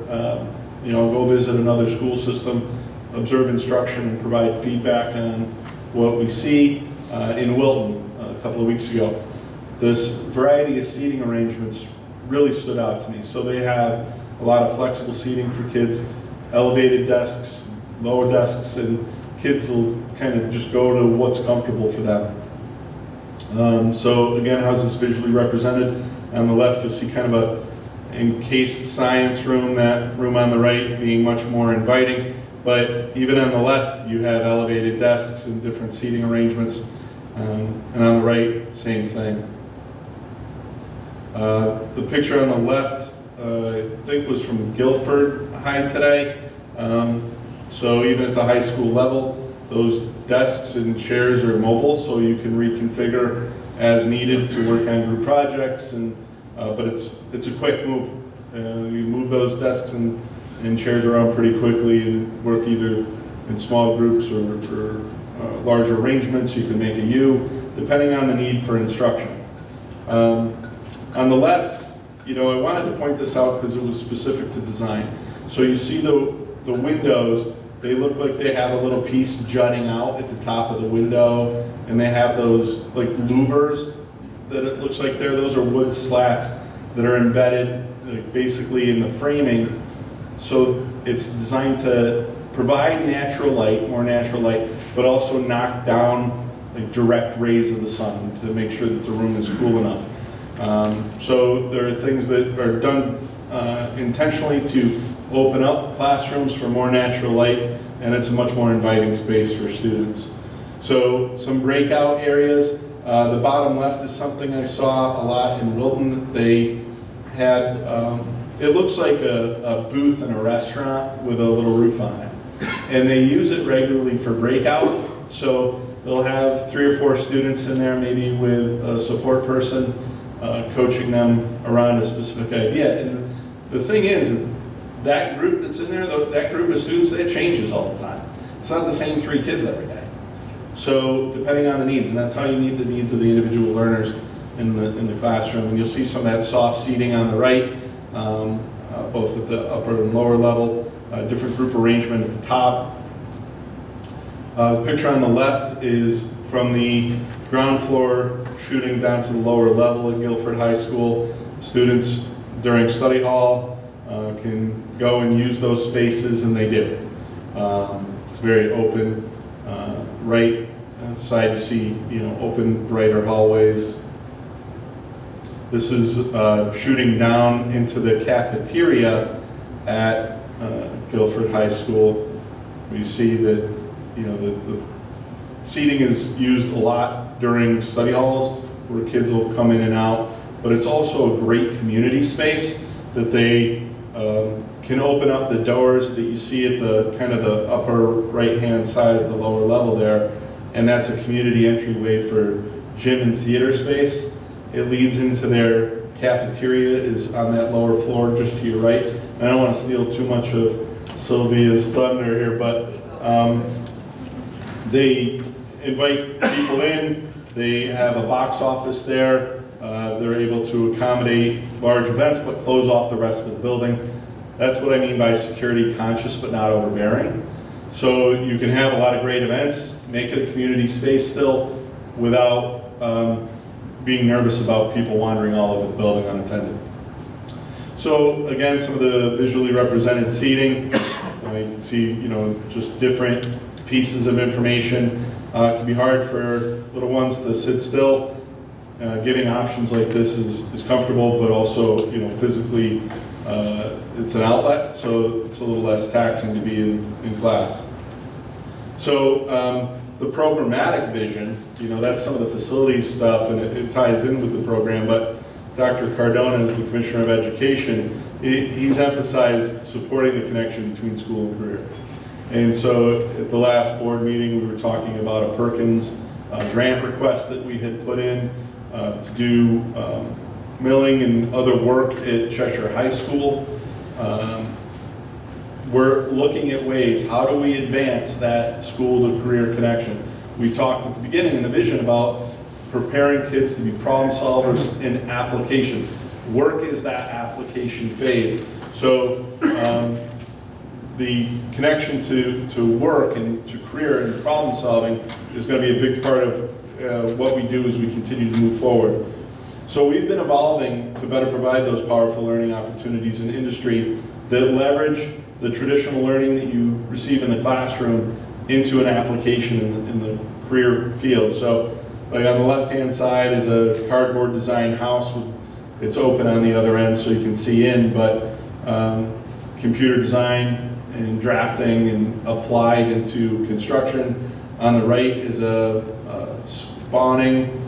you know, go visit another school system, observe instruction, and provide feedback on what we see in Wilton a couple of weeks ago. This variety of seating arrangements really stood out to me. So they have a lot of flexible seating for kids, elevated desks, lower desks, and kids will kind of just go to what's comfortable for them. So again, how's this visually represented? On the left, you'll see kind of a encased science room, that room on the right being much more inviting. But even on the left, you have elevated desks and different seating arrangements. And on the right, same thing. The picture on the left, I think was from Guilford High today. So even at the high school level, those desks and chairs are mobile, so you can reconfigure as needed to work on group projects. And but it's a quick move. You move those desks and chairs around pretty quickly and work either in small groups or larger arrangements. You can make a U, depending on the need for instruction. On the left, you know, I wanted to point this out because it was specific to design. So you see the windows, they look like they have a little piece jutting out at the top of the window, and they have those like louvers that it looks like those are wood slats that are embedded like, basically in the framing. So it's designed to provide natural light, more natural light, but also knock down like direct rays of the sun to make sure that the room is cool enough. So there are things that are done intentionally to open up classrooms for more natural light, and it's a much more inviting space for students. So some breakout areas. The bottom left is something I saw a lot in Wilton. They had, it looks like a booth in a restaurant with a little roof on it. And they use it regularly for breakout. So they'll have 3 or 4 students in there, maybe with a support person, coaching them around a specific idea. And the thing is, that group that's in there, that group of students, it changes all the time. It's not the same 3 kids every day. So depending on the needs, and that's how you meet the needs of the individual learners in the classroom. And you'll see some of that soft seating on the right, both at the upper and lower level, different group arrangement at the top. The picture on the left is from the ground floor shooting down to the lower level at Guilford High School. Students during study hall can go and use those spaces, and they do. It's very open. Right side you see, you know, open, brighter hallways. This is shooting down into the cafeteria at Guilford High School. You see that you know, the seating is used a lot during study halls where kids will come in and out, but it's also a great community space that they can open up the doors that you see at the kind of the upper right-hand side at the lower level there, and that's a community entryway for gym and theater space. It leads into their cafeteria is on that lower floor just to your right. And I don't want to steal too much of Sylvia's thunder here, but they invite people in. They have a box office there. They're able to accommodate large events but close off the rest of the building. That's what I mean by security conscious but not overbearing. So you can have a lot of great events, make it a community space still without being nervous about people wandering all over the building unattended. So again, some of the visually represented seating. You can see, you know, just different pieces of information. It can be hard for little ones to sit still. Giving options like this is comfortable, but also, you know, physically, it's an outlet, so it's a little less taxing to be in class. So the programmatic vision, you know, that's some of the facilities stuff, and it ties in with the program, but Dr. Cardona is the Commissioner of Education. He's emphasized supporting the connection between school and career. And so at the last board meeting, we were talking about a Perkins grant request that we had put in to do milling and other work at Cheshire High School. We're looking at ways, how do we advance that school to career connection? We talked at the beginning in the vision about preparing kids to be problem solvers in application. Work is that application phase. So the connection to work and to career and problem solving is going to be a big part of what we do as we continue to move forward. So we've been evolving to better provide those powerful learning opportunities in industry that leverage the traditional learning that you receive in the classroom into an application in the career field. So like on the left-hand side is a cardboard design house. It's open on the other end so you can see in, but computer design and drafting and applied into construction. On the right is a spawning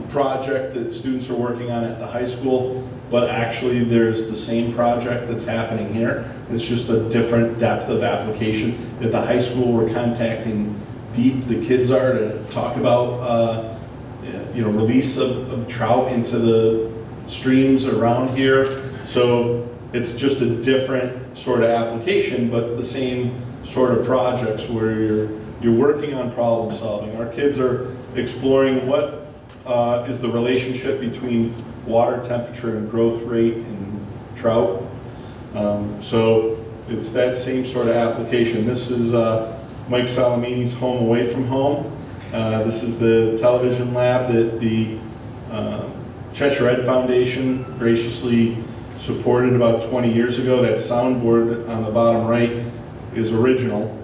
project that students are working on at the high school, but actually there's the same project that's happening here. It's just a different depth of application. At the high school, we're contacting deep the kids are to talk about release of trout into the streams around here. So it's just a different sort of application, but the same sort of projects where you're working on problem solving. Our kids are exploring what is the relationship between water temperature and growth rate in trout. So it's that same sort of application. This is Mike Salamini's Home Away from Home. This is the television lab that the Cheshire Ed Foundation graciously supported about 20 years ago. That soundboard on the bottom right is original.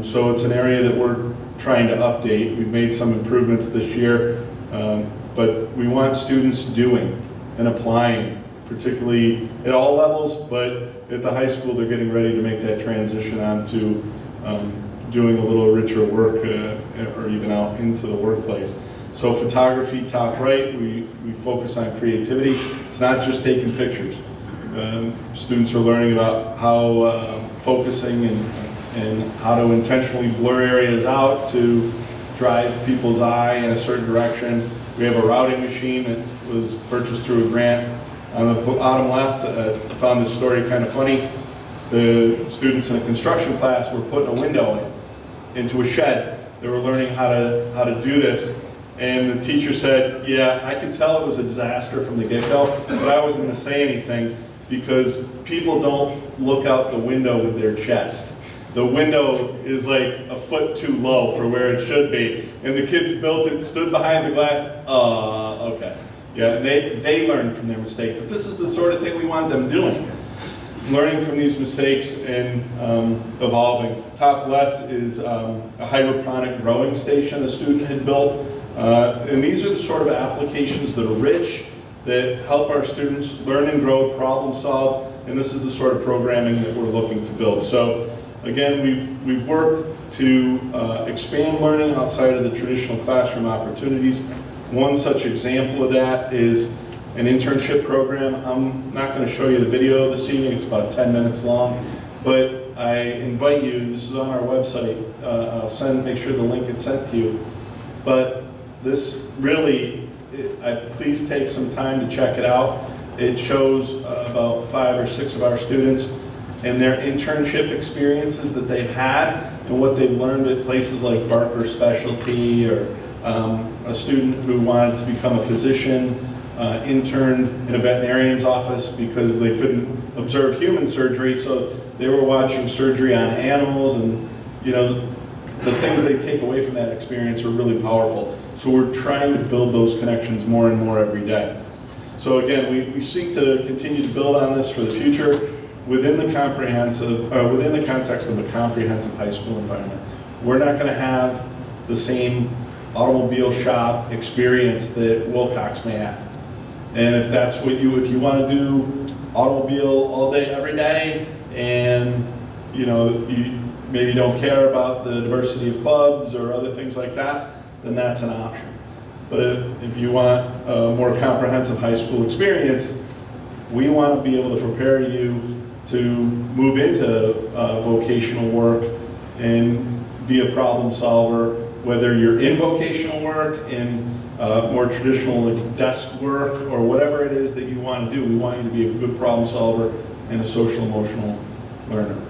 So it's an area that we're trying to update. We've made some improvements this year, but we want students doing and applying, particularly at all levels, but at the high school they're getting ready to make that transition onto doing a little richer work or even out into the workplace. So photography, top right, we focus on creativity. It's not just taking pictures. Students are learning about how focusing and how to intentionally blur areas out to drive people's eye in a certain direction. We have a routing machine that was purchased through a grant. On the bottom left, I found this story kind of funny. The students in a construction class were putting a window into a shed. They were learning how to do this. And the teacher said, yeah, I could tell it was a disaster from the get-go, but I wasn't going to say anything because people don't look out the window with their chest. The window is like a foot too low for where it should be. And the kids built it, stood behind the glass, okay. Yeah, and they learned from their mistake. But this is the sort of thing we want them doing. Learning from these mistakes and evolving. Top left is a hydroponic growing station a student had built. And these are the sort of applications that are rich, that help our students learn and grow, problem solve, and this is the sort of programming that we're looking to build. So again, we've worked to expand learning outside of the traditional classroom opportunities. One such example of that is an internship program. I'm not going to show you the video this evening, it's about 10 minutes long, but I invite you, this is on our website, I'll make sure the link gets sent to you, but this really, please take some time to check it out. It shows about 5 or 6 of our students and their internship experiences that they've had and what they've learned at places like Barker Specialty, or a student who wanted to become a physician, interned in a veterinarian's office because they couldn't observe human surgery, so they were watching surgery on animals, and you know, the things they take away from that experience are really powerful. So we're trying to build those connections more and more every day. So again, we seek to continue to build on this for the future within the within the context of a comprehensive high school environment. We're not going to have the same automobile shop experience that Wilcox may have. And if that's what if you want to do automobile all day, every day, and you know, you maybe don't care about the diversity of clubs or other things like that, then that's an option. But if you want a more comprehensive high school experience, we want to be able to prepare you to move into vocational work and be a problem solver, whether you're in vocational work, in more traditional like desk work, or whatever it is that you want to do. We want you to be a good problem solver and a social emotional learner.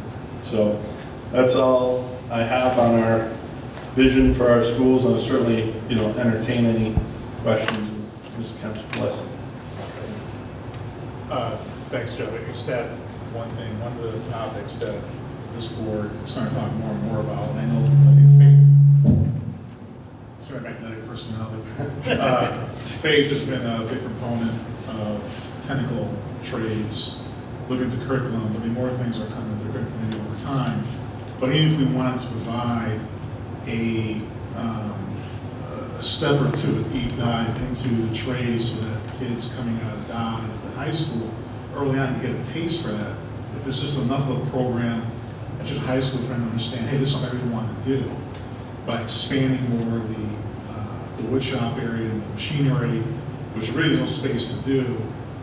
So that's all I have on our vision for our schools, and I'll certainly, you know, entertain any questions. Mr. Kemp's blessing. Thanks, Joe. Just that one thing, one of the topics that this board is starting to talk more and more about, and I know, magnetic personality. Faith has been a big proponent of technical trades, looking at the curriculum. I mean, more things are coming to the curriculum over time. But even if we wanted to provide a step or two, a deep dive into the trades so that kids coming out of Dodd at the high school early on to get a taste for that, if there's just enough of a program at just high school for them to understand, hey, this is something I really want to do, by expanding more of the wood shop area and the machinery, which really is no space to do.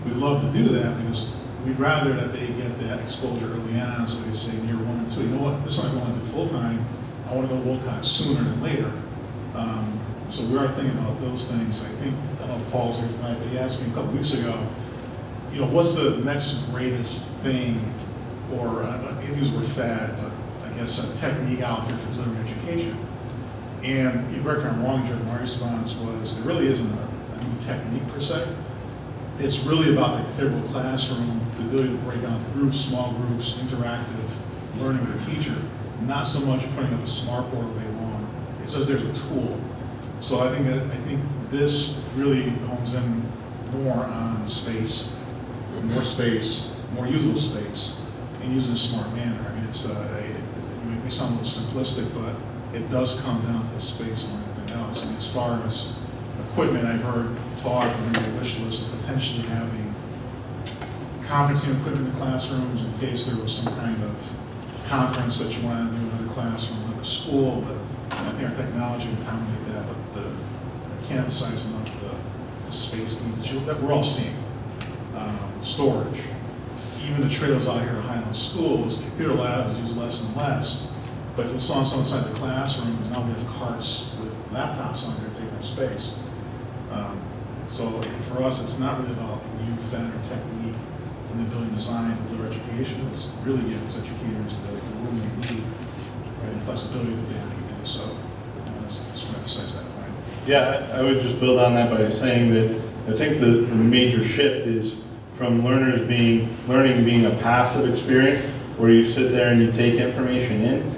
We'd love to do that because we'd rather that they get that exposure early on, so they say in year 1 and 2, you know what, this is something I want to do full time. I want to go to Wilcox sooner than later. So we are thinking about those things. I think, I don't know if Paul's here tonight, but he asked me a couple weeks ago, you know, what's the next greatest thing, or I don't use the word fad, but I guess a technique out there for delivering education. And you're correct if I'm wrong, Joe, my response was, there really isn't a new technique per se. It's really about the configurable classroom, the ability to break out the groups, small groups, interactive learning with a teacher, not so much putting up a smart board all day long. It says there's a tool. So I think this really hones in more on space, more usable space, and using a smart manner. I mean, it may sound a little simplistic, but it does come down to space more than anything else. I mean, as far as equipment, I've heard talk on the wish list of potentially having conferencing equipment in the classrooms in case there was some kind of conference that you wanted to do in another classroom, another school. But I think our technology would accommodate that. But I can't emphasize enough the space needs that we're all seeing. Storage. Even the trails out here at Highland schools, computer labs use less and less. But if it's on some side of the classroom, now we have carts with laptops on there taking up space. So for us, it's not really about a new fad or technique in the building design to deliver education. It's really giving us educators the room they need, right, and flexibility to do everything. So I just want to emphasize that point. Yeah, I would just build on that by saying that I think the major shift is from learning being a passive experience where you sit there and you take information in,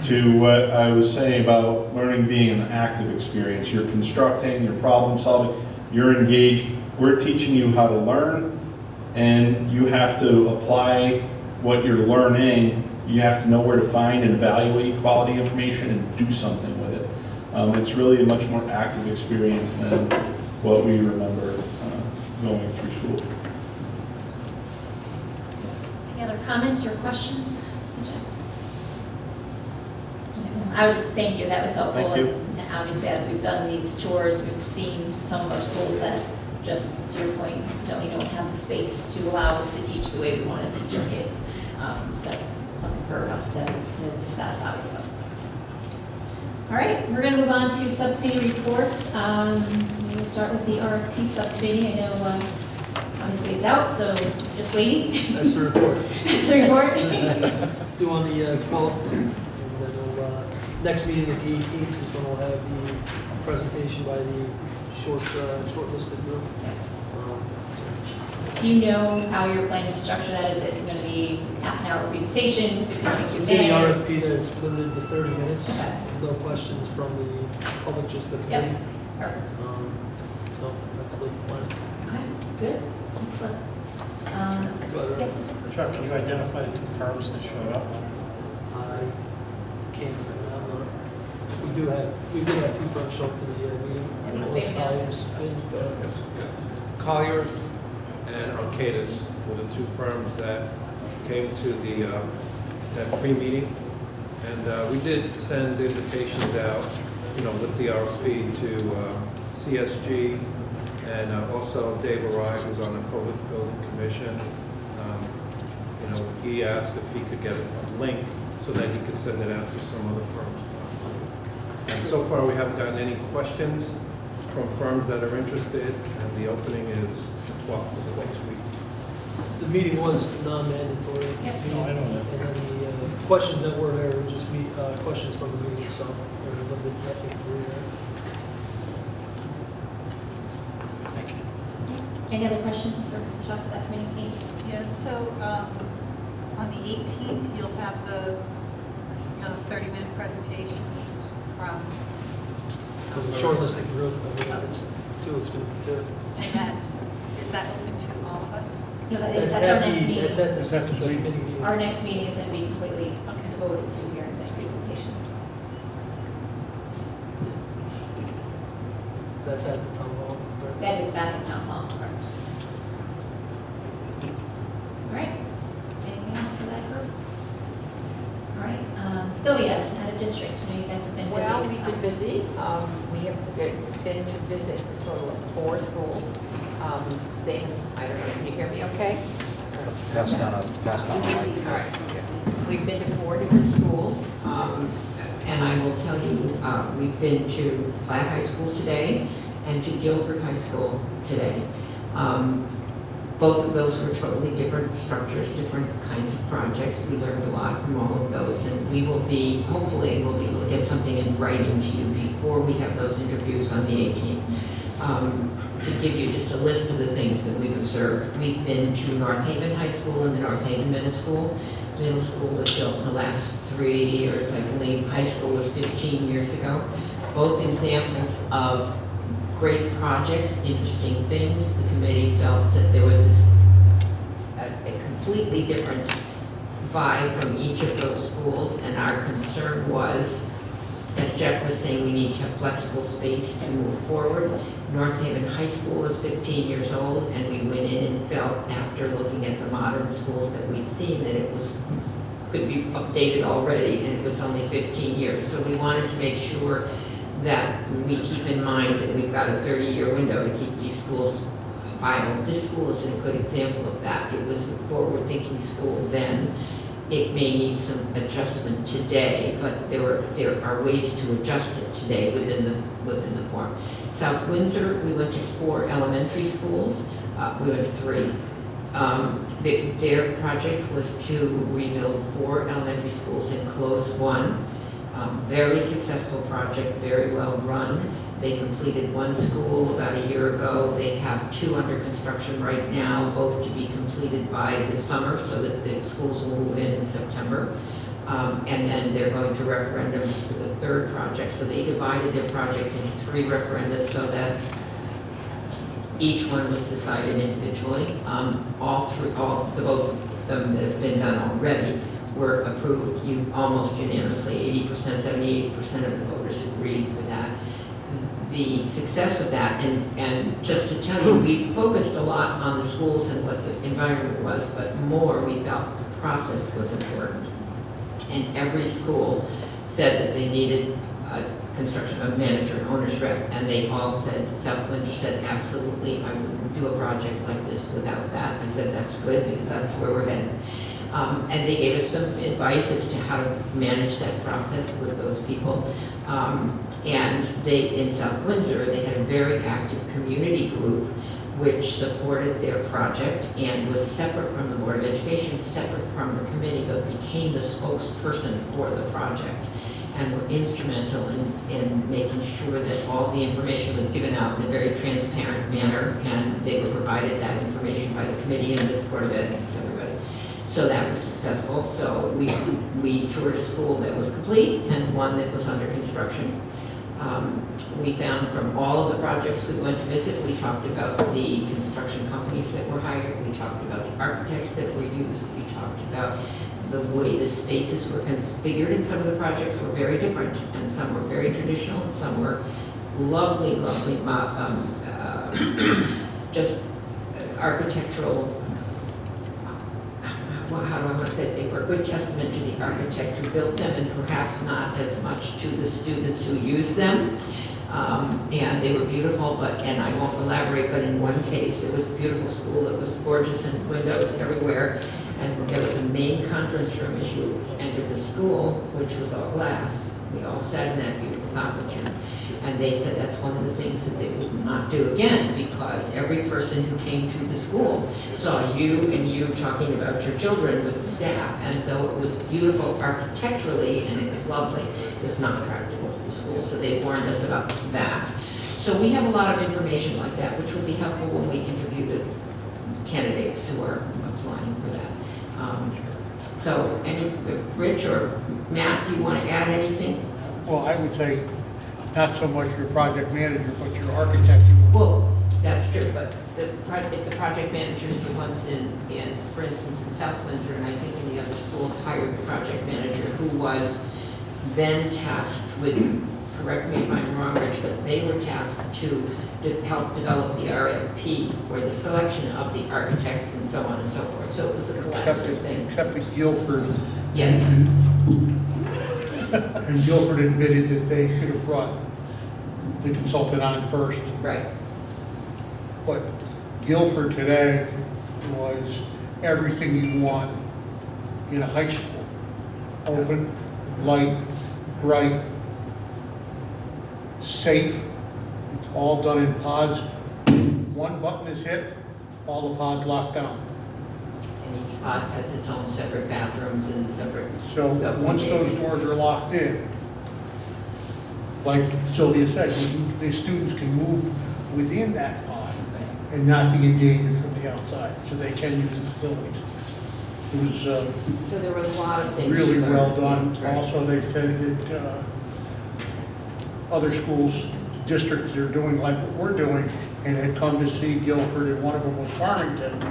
to what I was saying about learning being an active experience. You're constructing, you're problem solving, you're engaged. We're teaching you how to learn, and you have to apply what you're learning. You have to know where to find and evaluate quality information and do something with it. It's really a much more active experience than what we remember going through school. Any other comments or questions? I would just thank you, that was helpful. Thank you. And obviously, as we've done these tours, we've seen some of our schools that, just to your point, don't have the space to allow us to teach the way we want to teach our kids. So something for us to discuss, obviously. All right, we're going to move on to subcommittee reports. We'll start with the RFP subcommittee. I know obviously it's out, so just waiting. That's the report. That's the report. Due on the 12th, and then we'll, next meeting at the 18th is when we'll have the presentation by the shortlisted group. Do you know how you're planning to structure that? Is it going to be half an hour presentation, 15-minute Q&A? It's in the RFP that it's limited to 30 minutes. Okay. No questions from the public, just the committee. Yep, perfect. So that's the plan. Okay, good. Excellent. Yes. Chuck, can you identify the two firms that showed up? I can't remember. We did have two firms show up to the meeting. Colliers and Arcadis were the two firms that came to the that pre-meeting, and we did send invitations out, with the RFP to CSG, and also Dave Arai, who's on the Public Building Commission. He asked if he could get a link so that he could send it out to some other firms possibly. And so far, we haven't gotten any questions from firms that are interested, and the opening is 12th of next week. The meeting was non-mandatory. Yep. No, I know that. And then the questions that were there were just questions from the meeting, so there was nothing through there. Thank you. Any other questions for Chuck, that committee? Yeah, so on the 18th, you'll have the 30-minute presentations from... For the shortlisted group, I mean, it's going to be two. And is that open to all of us? No, that's our next meeting. That's at the second meeting. Our next meeting is going to be completely devoted to hearing those presentations. That's at the town hall. Right? That is back at Town Hall, correct? All right. Anything else for that group? All right. Sylvia, out of district. I know you guys have been busy. Well, we've been busy. We have been to visit a total of 4 schools. I don't know, can you hear me okay? Pass down a mic. All right. We've been to 4 different schools, and I will tell you, we've been to Platt High School today and to Guilford High School today. Both of those were totally different structures, different kinds of projects. We learned a lot from all of those, and we will be, hopefully, we'll be able to get something in writing to you before we have those interviews on the 18th. To give you just a list of the things that we've observed. We've been to North Haven High School and the North Haven Middle School. Middle school was built in the last 3 years, I believe. High school was 15 years ago. Both examples of great projects, interesting things. The committee felt that there was a completely different vibe from each of those schools, and our concern was, as Jeff was saying, we need to have flexible space to move forward. North Haven High School is 15 years old, and we went in and felt, after looking at the modern schools that we'd seen, that it could be updated already, and it was only 15 years. So we wanted to make sure that we keep in mind that we've got a 30-year window to keep these schools viable. This school is a good example of that. It was a forward-thinking school then. It may need some adjustment today, but there are ways to adjust it today within the form. South Windsor, we went to 4 elementary schools. We went to 3. Their project was to rebuild 4 elementary schools and close 1. Very successful project, very well run. They completed 1 school about a year ago. They have 2 under construction right now, both to be completed by the summer so that the schools will move in September. And then they're going to referendum for the 3rd project. So they divided their project into 3 referenda so that each one was decided individually. Both of them that have been done already were approved almost unanimously. 80%, 78% of the voters agreed for that. The success of that, and just to tell you, we focused a lot on the schools and what the environment was, but more we felt the process was important. And every school said that they needed a construction, a manager, an owner's rep, and they all said, South Windsor said, absolutely, I wouldn't do a project like this without that. I said, that's good, because that's where we're headed. And they gave us some advice as to how to manage that process with those people. And they, in South Windsor, they had a very active community group which supported their project and was separate from the Board of Education, separate from the committee, but became the spokesperson for the project and were instrumental in making sure that all the information was given out in a very transparent manner, and they were provided that information by the committee and the Board of Ed and everybody. So that was successful. So we toured a school that was complete and one that was under construction. We found from all of the projects we went to visit, we talked about the construction companies that were hired, we talked about the architects that were used, we talked about the way the spaces were configured, and some of the projects were very different, and some were very traditional, and some were lovely, lovely, just architectural, well, how do I want to say it? They were a good testament to the architect who built them, and perhaps not as much to the students who used them. And they were beautiful, and I won't elaborate, but in one case, it was a beautiful school, it was gorgeous and windows everywhere, and there was a main conference room as you entered the school, which was all glass. We all sat in that beautiful conference room. And they said that's one of the things that they would not do again, because every person who came to the school saw you and you talking about your children with the staff. And though it was beautiful architecturally and it was lovely, it was not practical for the school. So they warned us about that. So we have a lot of information like that, which will be helpful when we interview the candidates who are applying for that. So Rich or Matt, do you want to add anything? Well, I would say not so much your project manager, but your architect. Well, that's true, but the project managers, the ones in, for instance, in South Windsor, and I think in the other schools, hired the project manager who was then tasked with, correct me if I'm wrong, Rich, but they were tasked to help develop the RFP for the selection of the architects and so on and so forth. So it was a collaborative thing. Except that Guilford. Yes. And Guilford admitted that they should have brought the consultant on first. Right. But Guilford today was everything you want in a high school. Open, light, bright, safe. It's all done in pods. One button is hit, all the pods lock down. And each pod has its own separate bathrooms and separate. So once those doors are locked in, like Sylvia said, the students can move within that pod and not be endangered from the outside, so they can use the facilities. It was so there were a lot of things really there. well done. Right. Also, they said that other schools, districts are doing like what we're doing, and had come to see Guilford, and one of them was Farmington.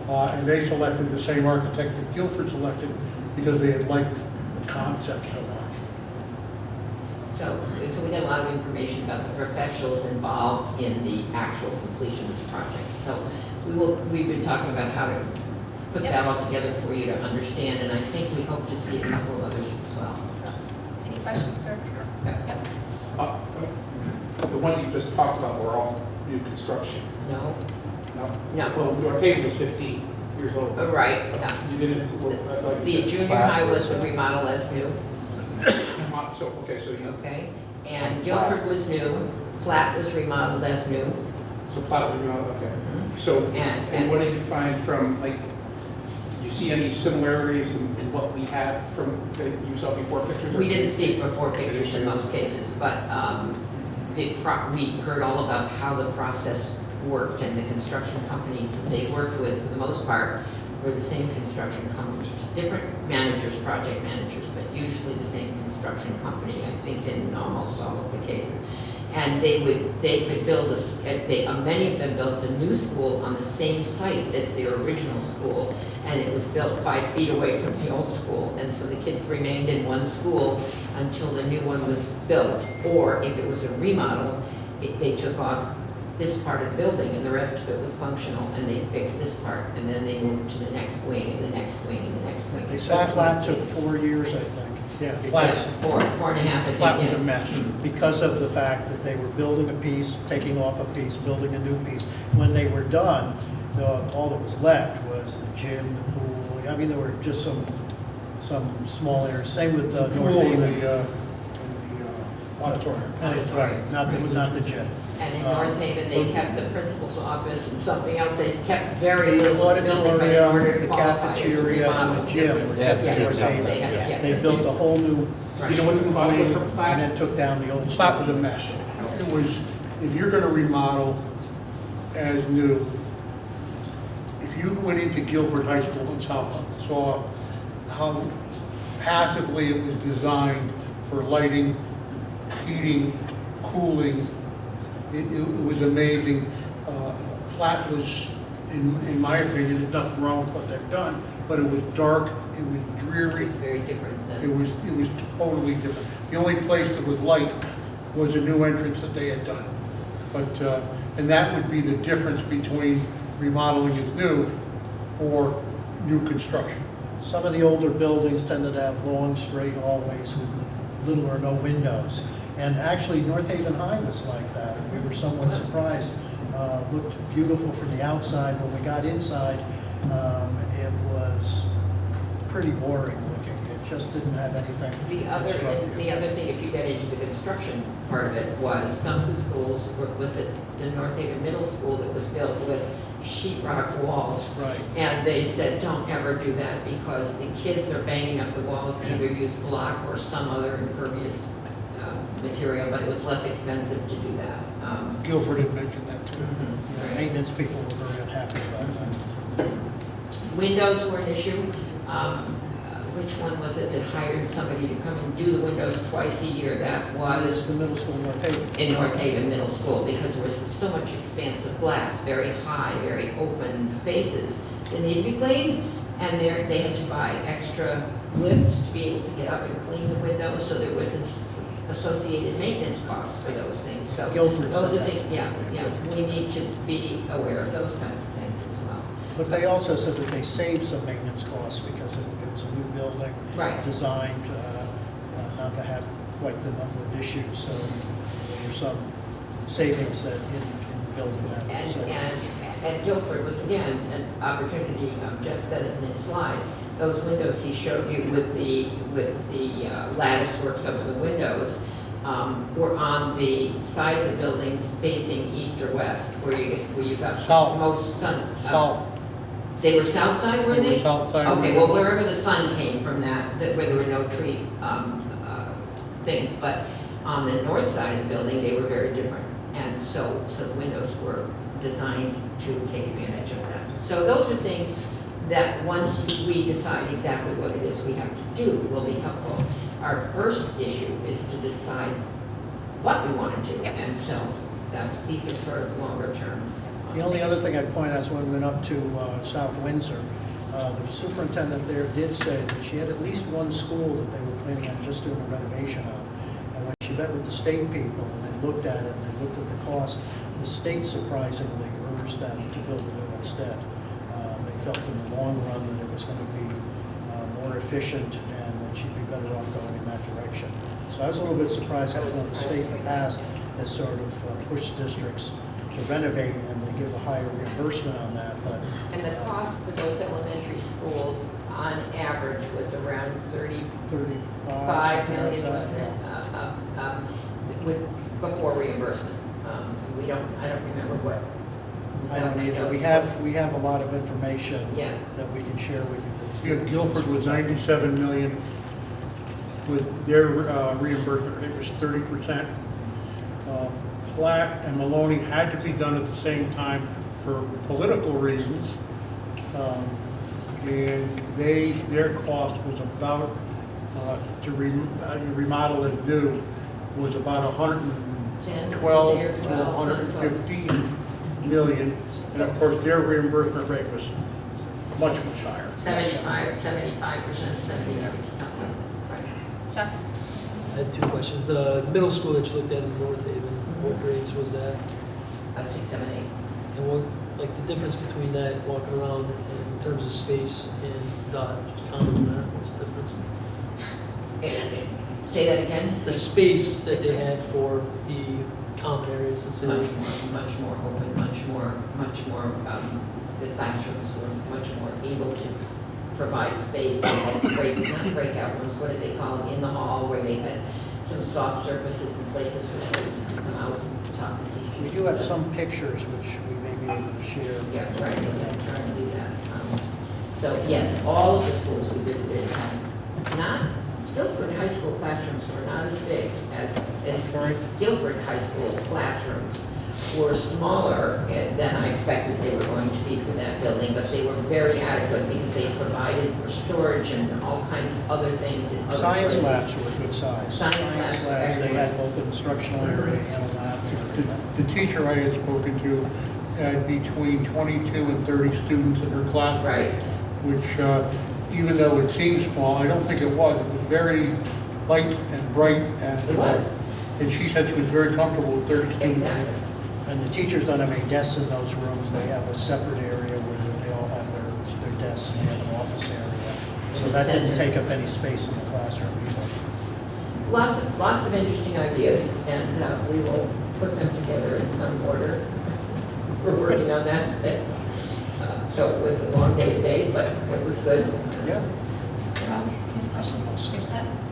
And they selected the same architect that Guilford selected because they had liked the concept so much. So we got a lot of information about the professionals involved in the actual completion of the project. So we've been talking about how to put that all together for you to understand, and I think we hope to see a couple of others as well. Any questions for? Yep. The ones you just talked about were all new construction. No. No. Well, your table was 50 years old. Right. No. You didn't. The junior high was a remodel as new. So okay. And Guilford was new. Platt was remodeled as new. So Platt was remodeled. Okay. Mm-hmm. So and what did you find from, like, do you see any similarities in what we have from that you saw before pictures? We didn't see before pictures in most cases, but we heard all about how the process worked, and the construction companies that they worked with, for the most part, were the same construction companies. Different managers, project managers, but usually the same construction company, I think, in almost all of the cases. And they could build many of them built a new school on the same site as their original school, and it was built 5 feet away from the old school, and so the kids remained in one school until the new one was built. Or if it was a remodel, they took off this part of the building and the rest of it was functional, and they fixed this part, and then they moved to the next wing and the next wing and the next wing. That took 4 years, I think. Yeah, Because- Four and a half. That was a yeah. mess, because of the fact that they were building a piece, taking off a piece, building a new piece. When they were done, all that was left was the gym, the pool. I mean, there were just some small areas. Same with North Pool in Haven. the auditorium. Right, not the gym. And in North Haven, they kept the principal's office and something else, they kept very The little of the building, but in order auditorium, to the qualify as a cafeteria, and remodel, the gym it was- were kept yeah, in North Haven. they had- yeah. They built a whole new Right. You know what the problem wing with the and then took down the old That stuff. was a mess. It was, if you're gonna remodel as new, if you went into Guilford High School and saw how passively it was designed for lighting, heating, cooling, it was amazing. Platt was, in my opinion, there's nothing wrong with what they've done, but it was dark, it was dreary. It's very different than. It was totally different. The only place that was light was a new entrance that they had done. But, and that would be the difference between remodeling as new or new construction. Some of the older buildings tended to have long, straight hallways with little or no windows. And actually, North Haven High was like that, and we were somewhat surprised. Looked beautiful from the outside. When we got inside, it was pretty boring looking. It just didn't have anything The constructive. other thing, if you get into the construction part of it, was some of the schools, was it the North Haven Middle School that was built with sheetrock walls? Right. And they said, don't ever do that because the kids are banging up the walls, either use block or some other impervious material, but it was less expensive to do that. Guilford had mentioned that too. The maintenance people were very unhappy about that. Windows were an issue. Which one was it that hired somebody to come and do the windows twice a year? That It's was the middle school in North Haven. in North Haven Middle School, because there was so much expansive glass, very high, very open spaces that needed to be cleaned. And they had to buy extra lifts to be able to get up and clean the windows, so there was associated maintenance costs for those things. So Guilford those said are that. things, yeah, we need to be aware of those kinds of things as well. But they also said that they saved some maintenance costs because it was a new building. Right. Designed not to have quite the number of issues, so there were some savings that in building that facility. And Guilford was, again, an opportunity, Jeff said it in his slide, those windows he showed you with the lattice works over the windows were on the side of the buildings facing east or west, where you got South. most sun. South. They were south side, were They they? were south side Okay, well, windows. wherever the sun came from where there were no tree things, but on the north side of the building, they were very different. And so the windows were designed to take advantage of that. So those are things that once we decide exactly what it is we have to do will be helpful. Our first issue is to decide what we want to do, and so these are sort of longer term. The only other thing I'd point out is when we went up to South Windsor, the superintendent there did say that she had at least one school that they were planning on just doing a renovation on. And when she met with the state people and they looked at it and they looked at the cost, the state surprisingly urged them to build a new instead. They felt in the long run that it was going to be more efficient and that she'd be better off going in that direction. So I was a little bit surprised because the state in the past has sort of pushed districts to renovate and they give a higher reimbursement on that, but And the cost for those elementary schools on average was around 35 5 something million, like wasn't it? Before reimbursement. I don't remember what. I don't either. We have a lot of information Yeah. that we can share with you. Yeah, Guilford was 97 million, with their reimbursement rate was 30%. Platt and Maloney had to be done at the same time for political reasons. And their cost was about, to remodel and do, was about 112 to 115 million. And of course, their reimbursement rate was much, much higher. 75%, 76%. Chuck? I had two questions. The middle school that you looked at in North Haven, what grades was that? 6, 7, 8. And what, like the difference between that walking around in terms of space and dot, just comment on that, what's the difference? Say that again? The space that they had for the common areas and so Much more open, much more, the classrooms were much more able to provide space. They had not breakout rooms, what did they call them, in the hall, where they had some soft surfaces and places where students could come out and talk to teachers. We do have some pictures which we may be able to share. Yeah, right, I'm trying to do that. So yes, all of the schools we visited had not, Guilford High School classrooms were not as big as Guilford High School classrooms were smaller than I expected they were going to be for that building, but they were very adequate because they provided for storage and all kinds of other things in other Science places. labs were a good size. Science labs, they had both an instructional area and a lab. The teacher I had spoken to had between 22 and 30 students in her class. Right. Which, even though it seemed small, I don't think it was. It was very light and bright. It was. And she said she was very comfortable with 30 students. Exactly. And the teachers don't have any desks in those rooms. They have a separate area where they all have their desks and they have an office area. So that didn't take up any space in the classroom either. Lots of interesting ideas, and we will put them together in some order. We're working on that. So it was a long day today, but it was good. Yeah. Any questions?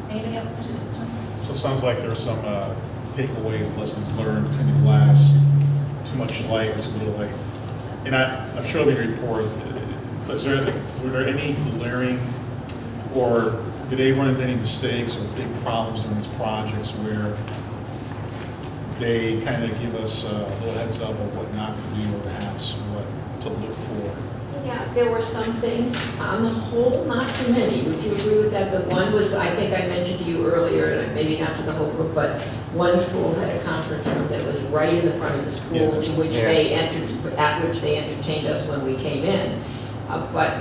Anybody else have questions? So it sounds like there's some takeaways, lessons learned in the class. Too much light, was a little light. And I'm sure there'll be a report. But were there any glaring, or did they run into any mistakes or big problems in these projects where they kind of give us a little heads up of what not to do or perhaps what to look for? Yeah, there were some things, on the whole, not too many. Would you agree with that? The one was, I think I mentioned to you earlier, and maybe not to the whole group, but one school had a conference room that was right in the front of the school, Yeah. to which at which they entertained us when we came in. But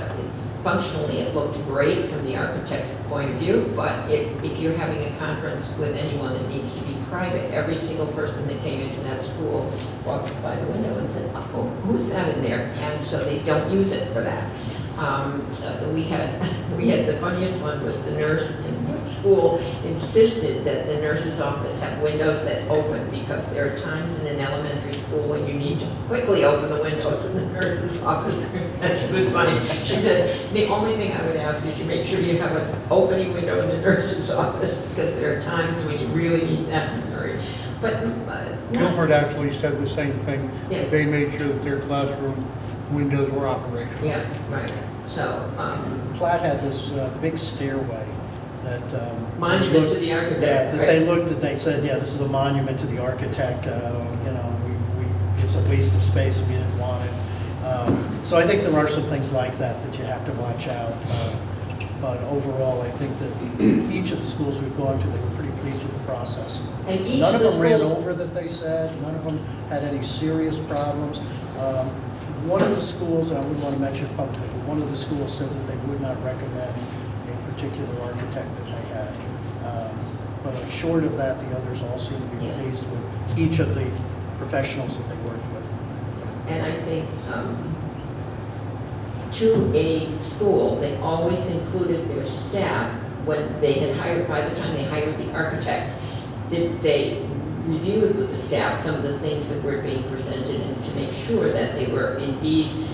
functionally, it looked great from the architect's point of view, but if you're having a conference with anyone that needs to be private, every single person that came into that school walked by the window and said, oh, who's that in there? And so they don't use it for that. We had the funniest one was the nurse in one school insisted that the nurse's office have windows that open, because there are times in an elementary school when you need to quickly open the windows in the nurse's office. That was funny. She said, the only thing I would ask is you make sure you have an opening window in the nurse's office, because there are times when you really need that in a hurry. But Guilford actually said the same thing. Yeah. They made sure that their classroom windows were operational. Yeah, right. So, Platt had this big stairway that. monument to the architect. Yeah, that right? they looked at, they said, yeah, this is a monument to the architect, it's a waste of space, we didn't want it. So I think there are some things like that that you have to watch out. But overall, I think that each of the schools we've gone to, they were pretty pleased with the process. And each None of of the them ran schools- over that they said, none of them had any serious problems. One of the schools, and I wouldn't want to mention it publicly, but one of the schools said that they would not recommend a particular architect that they had. But short of that, the others all seem to be Yeah. pleased with each of the professionals that they worked with. And I think to a school, they always included their staff when they had hired, by the time they hired the architect, they reviewed with the staff some of the things that were being presented and to make sure that they were indeed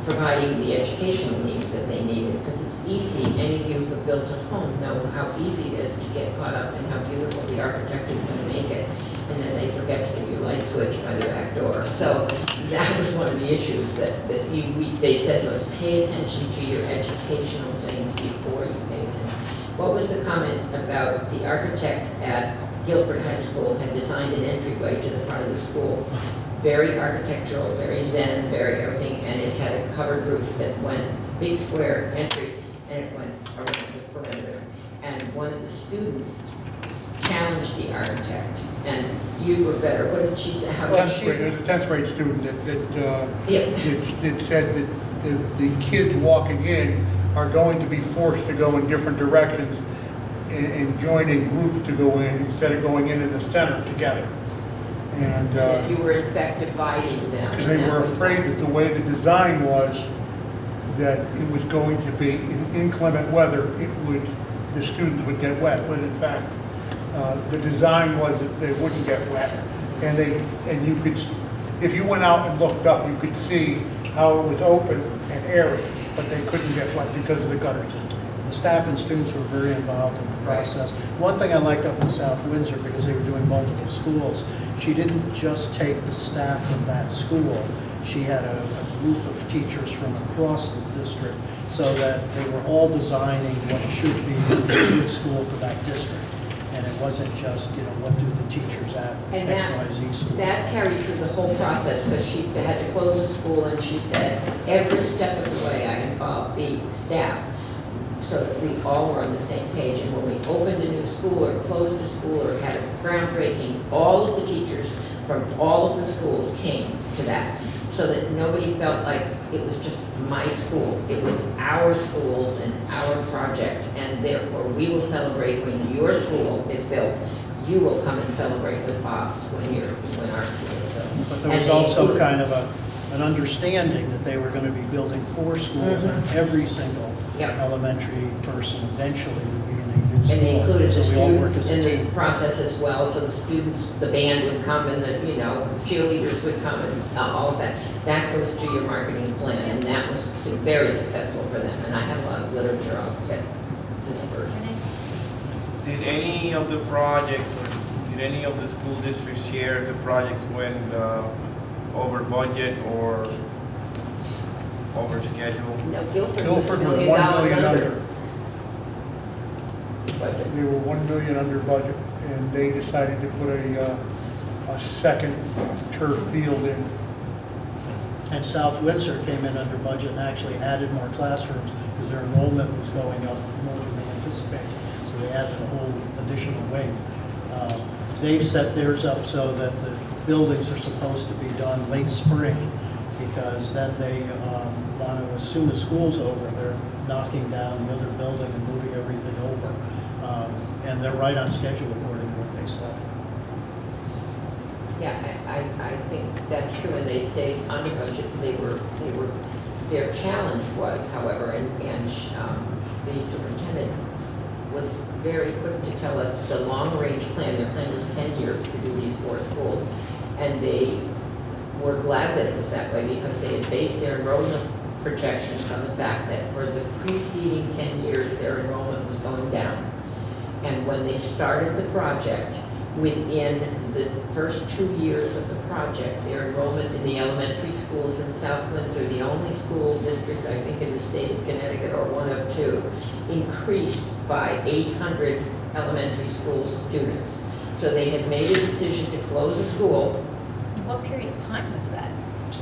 providing the educational needs that they needed. Because it's easy, any of you who have built a home know how easy it is to get caught up in how beautiful the architect is going to make it, and then they forget to give you a light switch by the back door. So that was one of the issues that they said to us, pay attention to your educational things before you pay attention. What was the comment about the architect at Guilford High School had designed an entryway to the front of the school? Very architectural, very zen, very everything, and it had a covered roof that went, big square entry, and it went around the perimeter. And one of the students challenged the architect, and you were better. What did she say? How did she? There's a 10th grade student Yep. that said that the kids walking in are going to be forced to go in different directions and join in groups to go in instead of going in the center together. And That you were in fact dividing them. because they were afraid that the way the design was, that it was going to be in inclement weather, it would the students would get wet, when in fact, the design was that they wouldn't get wet. And you could, if you went out and looked up, you could see how it was open and airy, but they couldn't get wet because of the gutter system. The staff and students were very involved in the process. One thing I liked up in South Windsor, because they were doing multiple schools, she didn't just take the staff from that school. She had a group of teachers from across the district so that they were all designing what should be a good school for that district. And it wasn't just, what do the teachers at And XYZ school. that carried through the whole process, because she had to close the school, and she said, every step of the way I involved the staff so that we all were on the same page. And when we opened a new school or closed a school or had a groundbreaking, all of the teachers from all of the schools came to that, so that nobody felt like it was just my school. It was our schools and our project, and therefore we will celebrate when your school is built. You will come and celebrate with us when our school is built. But there was also kind of an understanding that they were going to be building 4 schools, and every single elementary person eventually would be in a new school. And they included the So we all work students as a in team. the process as well, so the students, the band would come, and the, cheerleaders would come, and all of that. That goes to your marketing plan, and that was very successful for them, and I have a lot of literature I'll get dispersed. Did any of the projects, or did any of the school districts share the projects when over budget or over schedule? No, Guilford Guilford was was $1 $1 million million under. They were $1 million under budget, and they decided to put a second turf field in. And South Windsor came in under budget and actually added more classrooms because their enrollment was going up more than they anticipated. So they added a whole additional wing. They've set theirs up so that the buildings are supposed to be done late spring, because then they want to, as soon as school's over, they're knocking down the other building and moving everything over. And they're right on schedule according to what they said. Yeah, I think that's true, and they stayed under budget. Their challenge was, however, and the superintendent was very quick to tell us the long-range plan. Their plan was 10 years to do these 4 schools, and they were glad that it was that way, because they had based their enrollment projections on the fact that for the preceding 10 years, their enrollment was going down. And when they started the project, within the first 2 years of the project, their enrollment in the elementary schools in South Windsor, the only school district, I think, in the state of Connecticut, or one of 2, increased by 800 elementary school students. So they had made a decision to close a school. What period of time was that?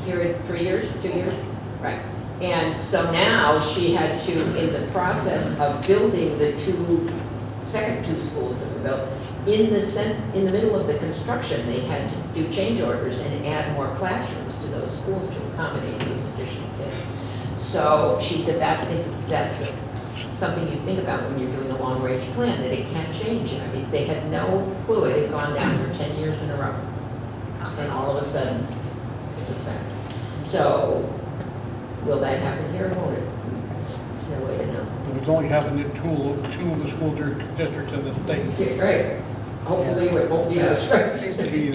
Period, 3 years, 2 years? Right. And so now she had to, in the process of building the second two schools that were built, in the middle of the construction, they had to do change orders and add more classrooms to those schools to accommodate those additional kids. So she said that's something you think about when you're doing a long-range plan, that it can change. I mean, they had no clue. It had gone down for 10 years in a row. And all of a sudden, it was back. So, will that happen here, or won't it? There's no way to know. It's only happened in two of the school districts in the state. Yeah, right. Hopefully it won't be as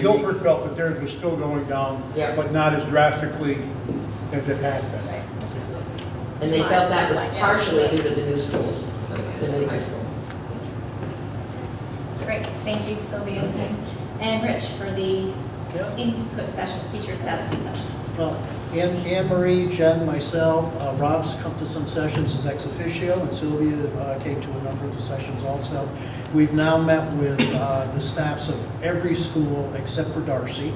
Guilford felt that theirs was still going down, but not as drastically as it had been. And they felt that was partially due to the new schools, the new high school. Great, thank you, Sylvia and team. And Rich for the input sessions, teacher acceptance sessions. Well, Anne Marie, Jen, myself, Rob's come to some sessions as ex officio, and Sylvia came to a number of the sessions also. We've now met with the staffs of every school except for Darcy.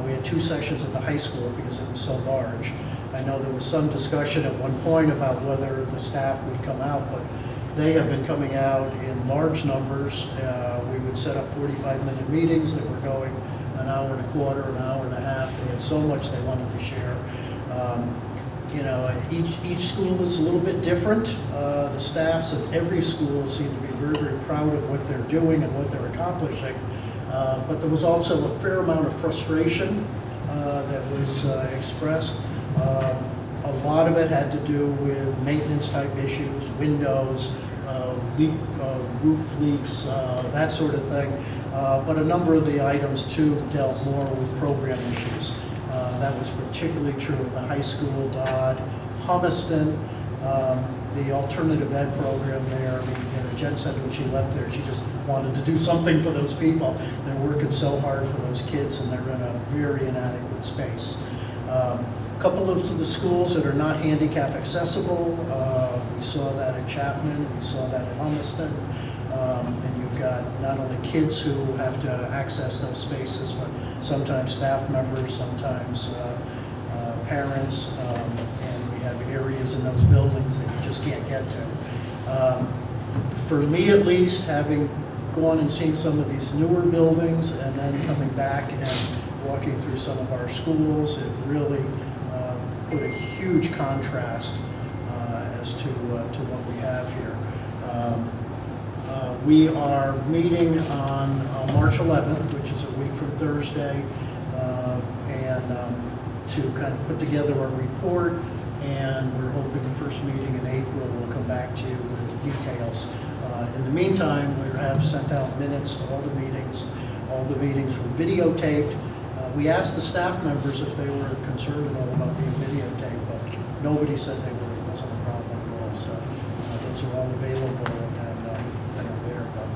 We had 2 sessions at the high school because it was so large. I know there was some discussion at one point about whether the staff would come out, but they have been coming out in large numbers. We would set up 45-minute meetings that were going an hour and a quarter, an hour and a half. They had so much they wanted to share. Each school was a little bit different. The staffs of every school seem to be very, very proud of what they're doing and what they're accomplishing. But there was also a fair amount of frustration that was expressed. A lot of it had to do with maintenance type issues, windows, roof leaks, that sort of thing. But a number of the items too dealt more with program issues. That was particularly true of the high school, Dodd, Humiston, the alternative ed program there. I mean, Jen said when she left there, she just wanted to do something for those people. They're working so hard for those kids, and they're in a very inadequate space. A couple of the schools that are not handicap accessible, we saw that at Chapman, we saw that at Humiston. And you've got not only kids who have to access those spaces, but sometimes staff members, sometimes parents, and we have areas in those buildings that you just can't get to. For me at least, having gone and seen some of these newer buildings and then coming back and walking through some of our schools, it really put a huge contrast as to what we have here. We are meeting on March 11th, which is a week from Thursday, and to kind of put together a report, and we're hoping the first meeting in April will come back to you with details. In the meantime, we have sent out minutes to all the meetings. All the meetings were videotaped. We asked the staff members if they were concerned at all about being videotaped, but nobody said they were. It wasn't a problem at all. So those are all available and are there. But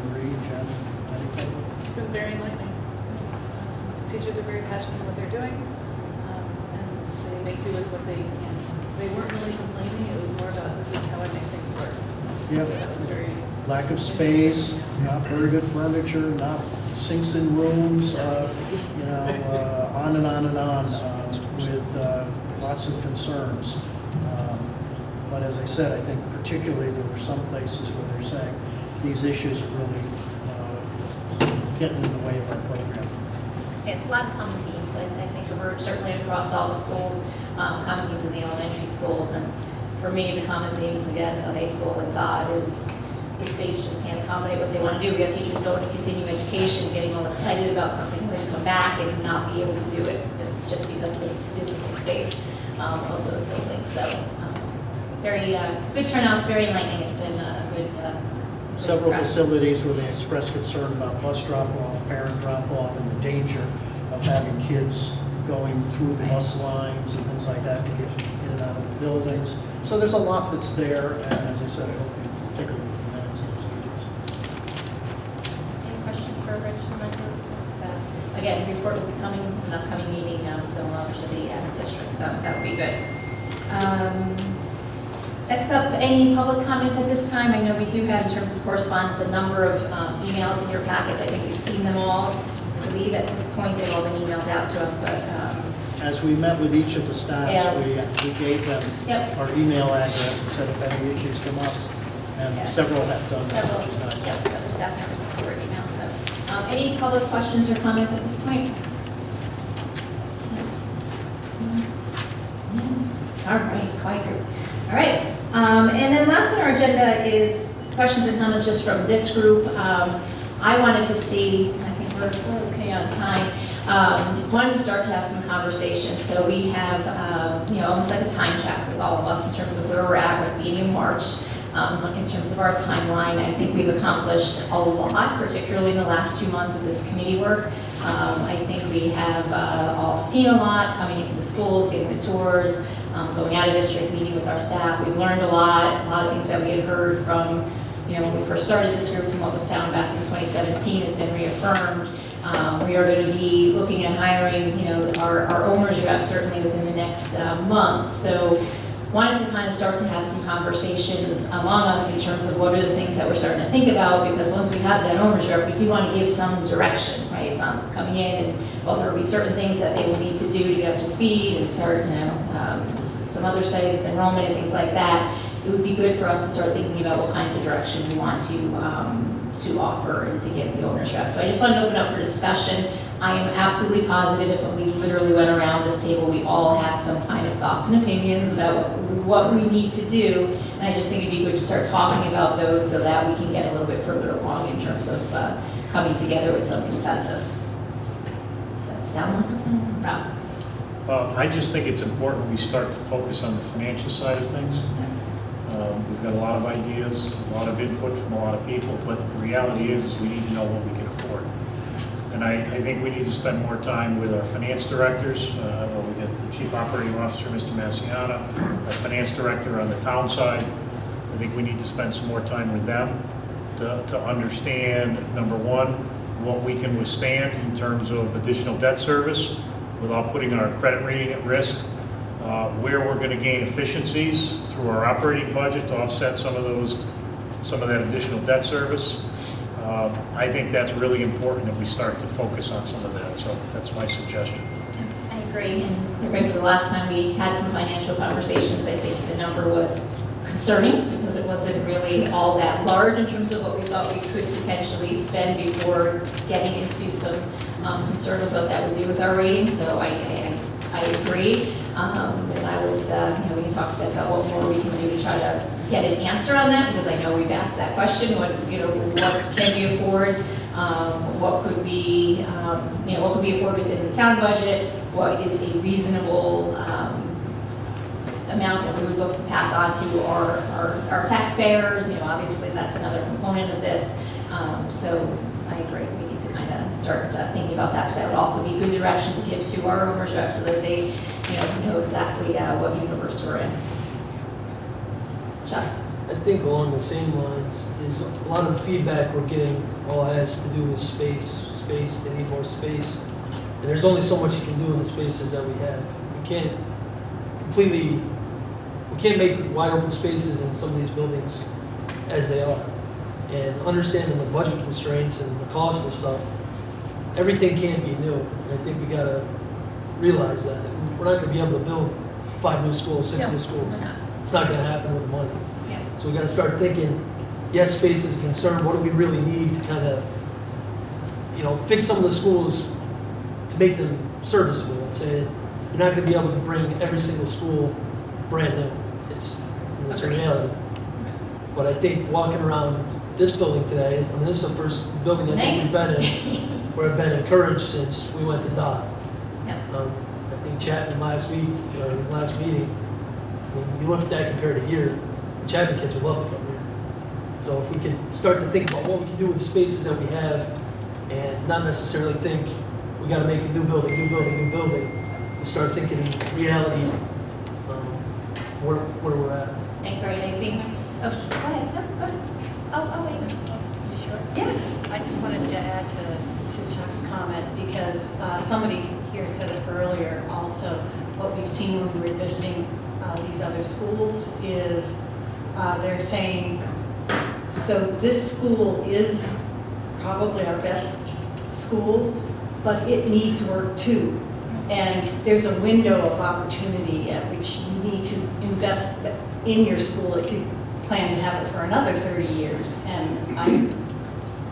Marie, Jen, anything? It's been very enlightening. Teachers are very passionate about what they're doing, and they make do with what they can. They weren't really complaining. It was more about this is how I make things work. Yeah. So that was very. Lack of space, not very good furniture, not sinks in rooms, on and on and on, with lots of concerns. But as I said, I think particularly there were some places where they're saying these issues are really getting in the way of our program. A lot of common themes, I think, emerged certainly across all the schools, common themes in the elementary schools. And for me, the common themes, again, the high school and Dodd is the space just can't accommodate what they want to do. We have teachers going to continuing education, getting all excited about something, and then come back and not be able to do it just because of the physical space of those buildings. So very good turnouts, very enlightening. It's been a good Several practice. Facilities where they expressed concern about bus drop-off, parent drop-off, and the danger of having kids going through the bus lines and things like that to get in and out of the buildings. So there's a lot that's there, and as I said, I hope you take a look at the minutes of those meetings. Any questions for Rich? Again, the report will be coming in an upcoming meeting, so to the district, so that would be good. Next up, any public comments at this time? I know we do have, in terms of correspondence, a number of emails in your packets. I think we've seen them all. I believe at this point they've all been emailed out to us, but As we met with each of the staffs, we gave them our email address and said if any issues come up, and several have done that. several, several staff members have forwarded emails. So, any public questions or comments at this point? All right, quiet group. All right, and then last on our agenda is questions and comments just from this group. I wanted to see, I think we're okay on time, wanted to start to have some conversation. So we have, almost like a time check with all of us in terms of where we're at at the beginning of March. In terms of our timeline, I think we've accomplished a lot, particularly in the last 2 months with this committee work. I think we have all seen a lot, coming into the schools, getting the tours, going out of district, meeting with our staff. We've learned a lot of things that we had heard from, when we first started this group, from what was found back in 2017 has been reaffirmed. We are going to be looking at hiring, our owners rep certainly within the next month. So wanted to kind of start to have some conversations among us in terms of what are the things that we're starting to think about, because once we have that owner's rep, we do want to give some direction, right? It's not coming in and, well, there will be certain things that they will need to do to get up to speed and start, some other studies with enrollment and things like that. It would be good for us to start thinking about what kinds of direction we want to offer and to give the owner's rep. So I just want to open up for discussion. I am absolutely positive if we literally went around this table, we all have some kind of thoughts and opinions about what we need to do. And I just think it'd be good to start talking about those so that we can get a little bit further along in terms of coming together with some consensus. Does that sound like a plan? Rob? I just think it's important we start to focus on the financial side of things. We've got a lot of ideas, a lot of input from a lot of people, but the reality is we need to know what we can afford. And I think we need to spend more time with our finance directors. Well, we got the Chief Operating Officer, Mr. Massiana, our finance director on the town side. I think we need to spend some more time with them to understand, number one, what we can withstand in terms of additional debt service without putting our credit rating at risk, where we're going to gain efficiencies through our operating budget to offset some of that additional debt service. I think that's really important if we start to focus on some of that. So that's my suggestion. I agree. And right, the last time we had some financial conversations, I think the number was concerning because it wasn't really all that large in terms of what we thought we could potentially spend before getting into some concern of what that would do with our rating. So I agree. And I would, we can talk to Seth about what more we can do to try to get an answer on that, because I know we've asked that question. What can we afford? What could we, what could we afford within the town budget? What is a reasonable amount that we would look to pass on to our taxpayers? Obviously that's another component of this. So I agree. We need to kind of start thinking about that, because that would also be good direction to give to our owners rep so that they, know exactly what universe we're in. Chuck? I think along the same lines is a lot of the feedback we're getting all has to do with space. They need more space. And there's only so much you can do in the spaces that we have. We can't make wide open spaces in some of these buildings as they are. And understanding the budget constraints and the cost of stuff, everything can't be new. And I think we gotta realize that. We're not gonna be able to build 5 new schools, 6 new schools. It's not gonna happen with the money. Yeah. So we gotta start thinking, yes, space is a concern, what do we really need to kind of, fix some of the schools to make them serviceable and say, you're not gonna be able to bring every single school brand new. It's a reality. But I think walking around this building today, this is the first building I think we've been in, where I've been encouraged since we went to DOT. Yep. I think chatting last week, last meeting, when you look at that compared to here, the Chapman kids would love to come here. So if we could start to think about what we can do with the spaces that we have, and not necessarily think we got to make a new building, and start thinking reality where we're at. And great, I think. Oh, go ahead. No, go ahead. Oh, wait. You sure? Yeah. I just wanted to add to Chuck's comment, because somebody here said it earlier also. What we've seen when we were visiting these other schools is they're saying, so this school is probably our best school, but it needs work too. And there's a window of opportunity at which you need to invest in your school if you plan to have it for another 30 years. And I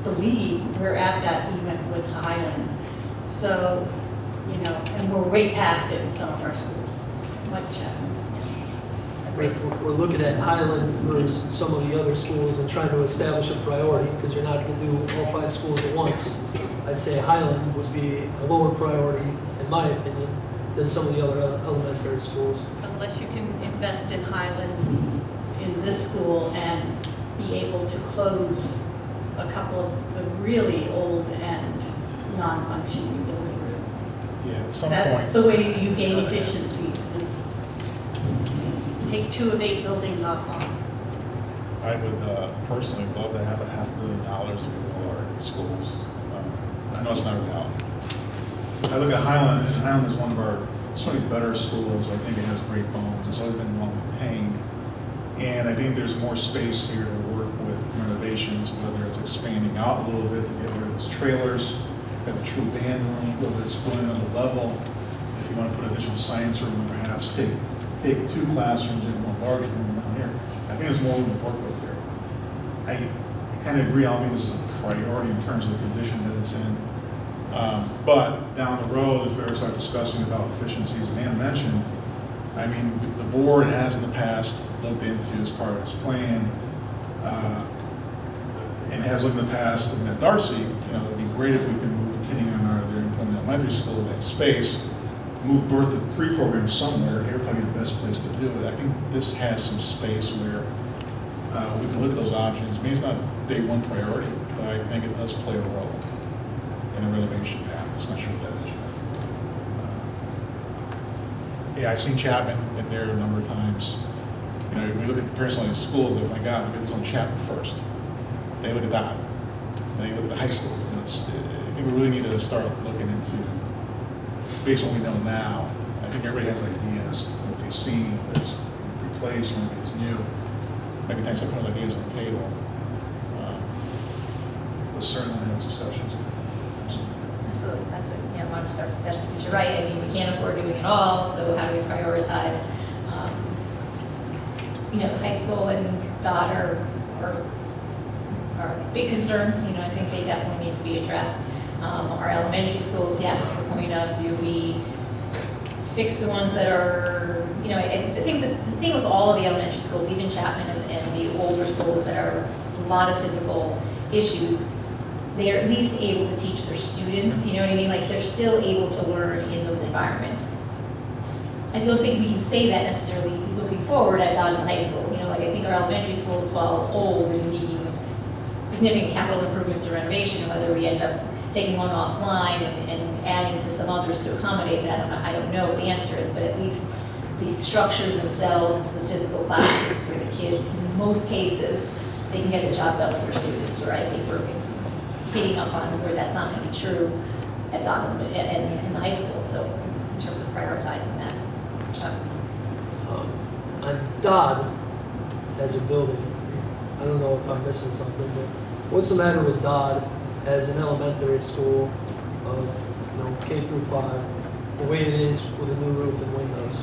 believe we're at that even with Highland. So, and we're way past it in some of our schools, like Chapman. If we're looking at Highland versus some of the other schools and trying to establish a priority, because you're not going to do all 5 schools at once, I'd say Highland would be a lower priority, in my opinion, than some of the other elementary schools. Unless you can invest in Highland in this school and be able to close a couple of the really old and non-functioning buildings. Yeah, at some That's point. the way you gain efficiencies, is take 2 of 8 buildings offline. I would personally love to have $500 million for our schools. I know it's not reality. I look at Highland, and Highland is one of our certainly better schools. I think it has great bones. It's always been well maintained. And I think there's more space here to work with renovations, whether it's expanding out a little bit to get rid of those trailers, have a true band room, whether it's going on the level. If you want to put additional science room and perhaps take 2 classrooms in one large room down here, I think there's more room to work with here. I kind of agree. I don't think this is a priority in terms of the condition that it's in. But down the road, if we ever start discussing about efficiencies, as Ann mentioned, I mean, the board has in the past looked into as part of its plan, and has looked in the past, looking at Darcy, it'd be great if we could move kindergarten out of there and put in elementary school in that space, move birth to 3 programs somewhere. Here would probably be the best place to do it. I think this has some space where we can look at those options. Maybe it's not day one priority, but I think it does play a role in a renovation path. It's not sure what that is yet. Yeah, I've seen Chapman, been there a number of times. You know, we look at personally in schools, like, my God, look at this on Chapman first. They look at that. Then you look at the high school. You know, I think we really need to start looking into, based on what we know now, I think everybody has ideas of what they've seen, what's replaced, what is new. Maybe thanks to putting ideas on the table. We'll certainly have discussions. Absolutely, that's what, you know, I want to start discussions, because you're right, I mean, we can't afford doing it all, so how do we prioritize? You know, the high school and DOT are big concerns, you know, I think they definitely need to be addressed. Our elementary schools, yes, to the point of, do we fix the ones that are, you know, I think the thing with all of the elementary schools, even Chapman and the older schools that are a lot of physical issues, they are at least able to teach their students, you know what I mean? Like, they're still able to learn in those environments. I don't think we can say that necessarily looking forward at Dodman High School. You know, like, I think our elementary schools, while old and needing significant capital improvements or renovation, whether we end up taking one offline and adding to some others to accommodate that, I don't know what the answer is, but at least the structures themselves, the physical classrooms for the kids, in most cases, they can get the job done with their students, or I think we're hitting up on where that's not going to be true at Dodman and in the high school, so in terms of prioritizing that. On Dodd as a building, I don't know if I'm missing something, but what's the matter with Dodd as an elementary school of, you know, K through 5, the way it is with a new roof and windows?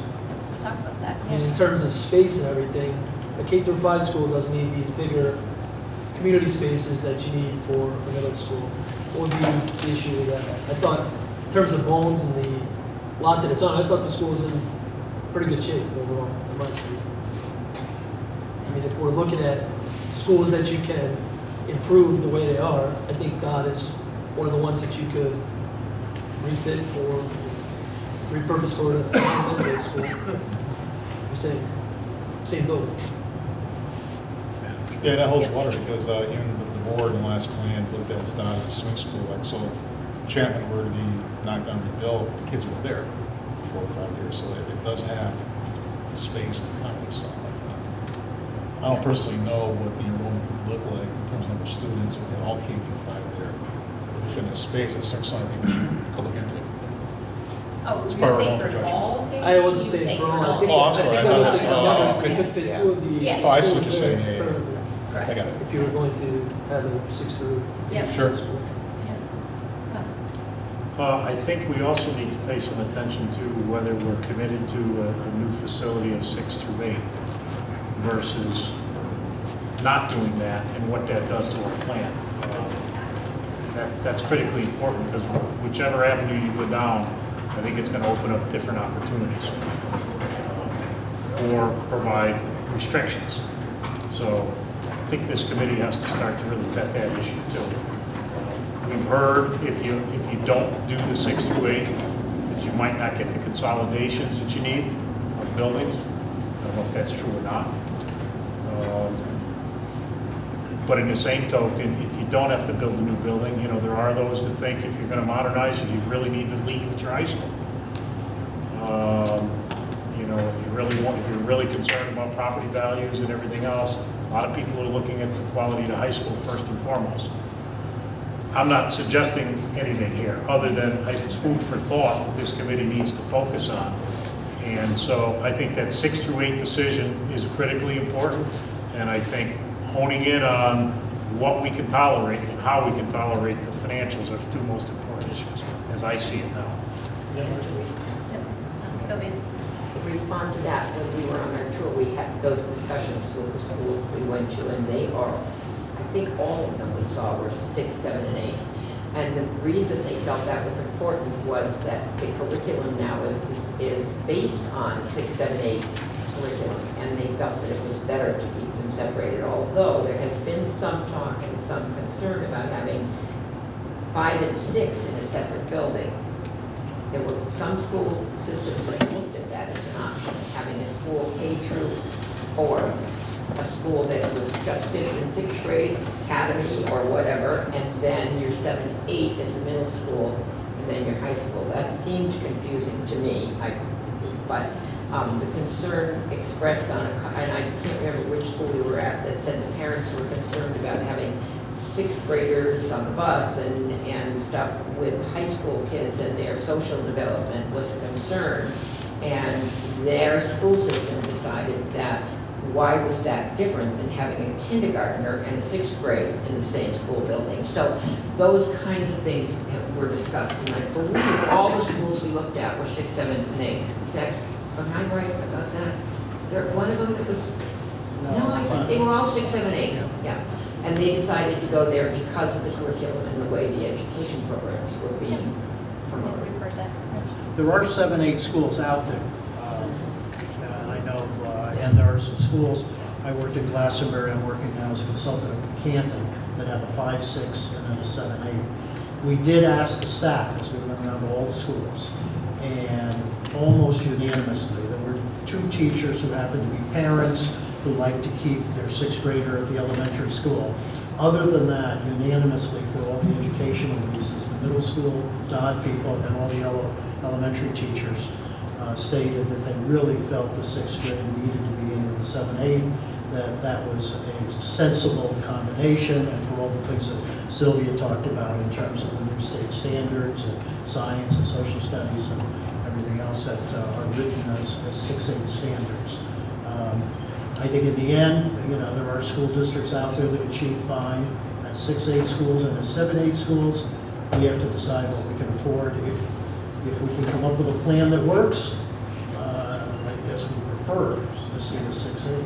We'll talk about that. And in terms of space and everything, a K through 5 school doesn't need these bigger community spaces that you need for a middle school. What would be the issue with that? I thought, in terms of bones and the lot that it's on, I thought the school was in pretty good shape overall, in my opinion. I mean, if we're looking at schools that you can improve the way they are, I think Dodd is one of the ones that you could refit for, repurpose for an elementary school. Same building. Yeah, that holds water because even the board in the last plan looked at Dodd as a swing school. Like, so if Chapman were to be knocked down and rebuilt, the kids were there for 4 or 5 years. So it does have the space to accommodate something like that. I don't personally know what the enrollment would look like in terms of number of students if we had all K through 5 there. If in this space, that's something we should look into. Oh, It's you're part of our saying own for projection. all? I wasn't saying for all. I think, Oh, I'm sorry. I I think thought I it looked at some was- numbers, oh, we okay. could fit 2 of the Yeah. Oh, I see schools what you're saying. there Yeah, yeah, currently. I got it. If you were going to have a 6 through 8 Yeah. Sure. school. I think we also need to pay some attention to whether we're committed to a new facility of 6 through 8 versus not doing that and what that does to our plan. That's critically important because whichever avenue you go down, I think it's going to open up different opportunities or provide restrictions. So I think this committee has to start to really vet that issue too. We've heard if you don't do the 6 through 8, that you might not get the consolidations that you need of buildings. I don't know if that's true or not. But in the same token, if you don't have to build a new building, you know, there are those that think if you're going to modernize it, you really need to lead with your high school. You know, if you're really concerned about property values and everything else, a lot of people are looking at the quality of the high school first and foremost. I'm not suggesting anything here, other than it's food for thought that this committee needs to focus on. And so I think that 6 through 8 decision is critically important, and I think honing in on what we can tolerate and how we can tolerate the financials are the 2 most important issues, as I see it now. So we Respond to that, when we were on our tour, we had those discussions with the schools we went to, and they are, I think all of them we saw were 6, 7, and 8. And the reason they felt that was important was that the curriculum now is based on 6, 7, 8 curriculum, and they felt that it was better to keep them separated, although there has been some talk and some concern about having 5 and 6 in a separate building. There were some school systems that looked at that as an option, having a school K through 4, a school that was just finished in 6th grade, academy or whatever, and then your 7, 8 is the middle school, and then your high school. That seemed confusing to me. But the concern expressed on, and I can't remember which school we were at, that said the parents were concerned about having 6th graders on the bus and stuff with high school kids, and their social development was a concern. And their school system decided that why was that different than having a kindergartner and a 6th grade in the same school building? So those kinds of things were discussed, and I believe all the schools we looked at were 6, 7, and 8. Is that, am I right about that? Is there one of them that was? No, I think they were all 6, 7, 8. Yeah. And they decided to go there because of the curriculum and the way the education programs were being promoted. There are 7, 8 schools out there. I know, and there are some schools. I worked in Glastonbury. I'm working now as a consultant at Canton that have a 5, 6, and then a 7, 8. We did ask the staff as we went around to all the schools, and almost unanimously, there were 2 teachers who happened to be parents who like to keep their 6th grader at the elementary school. Other than that, unanimously for all the educational reasons, the middle school, DOD people, and all the elementary teachers stated that they really felt the 6th grade needed to be in with the 7, 8, that was a sensible combination, and for all the things that Sylvia talked about in terms of the new state standards and science and social studies and everything else that are written as 6, 8 standards. I think in the end, there are school districts out there that achieve fine at 6, 8 schools and at 7, 8 schools. We have to decide what we can afford. If we can come up with a plan that works, I guess we prefer to see the 6, 8.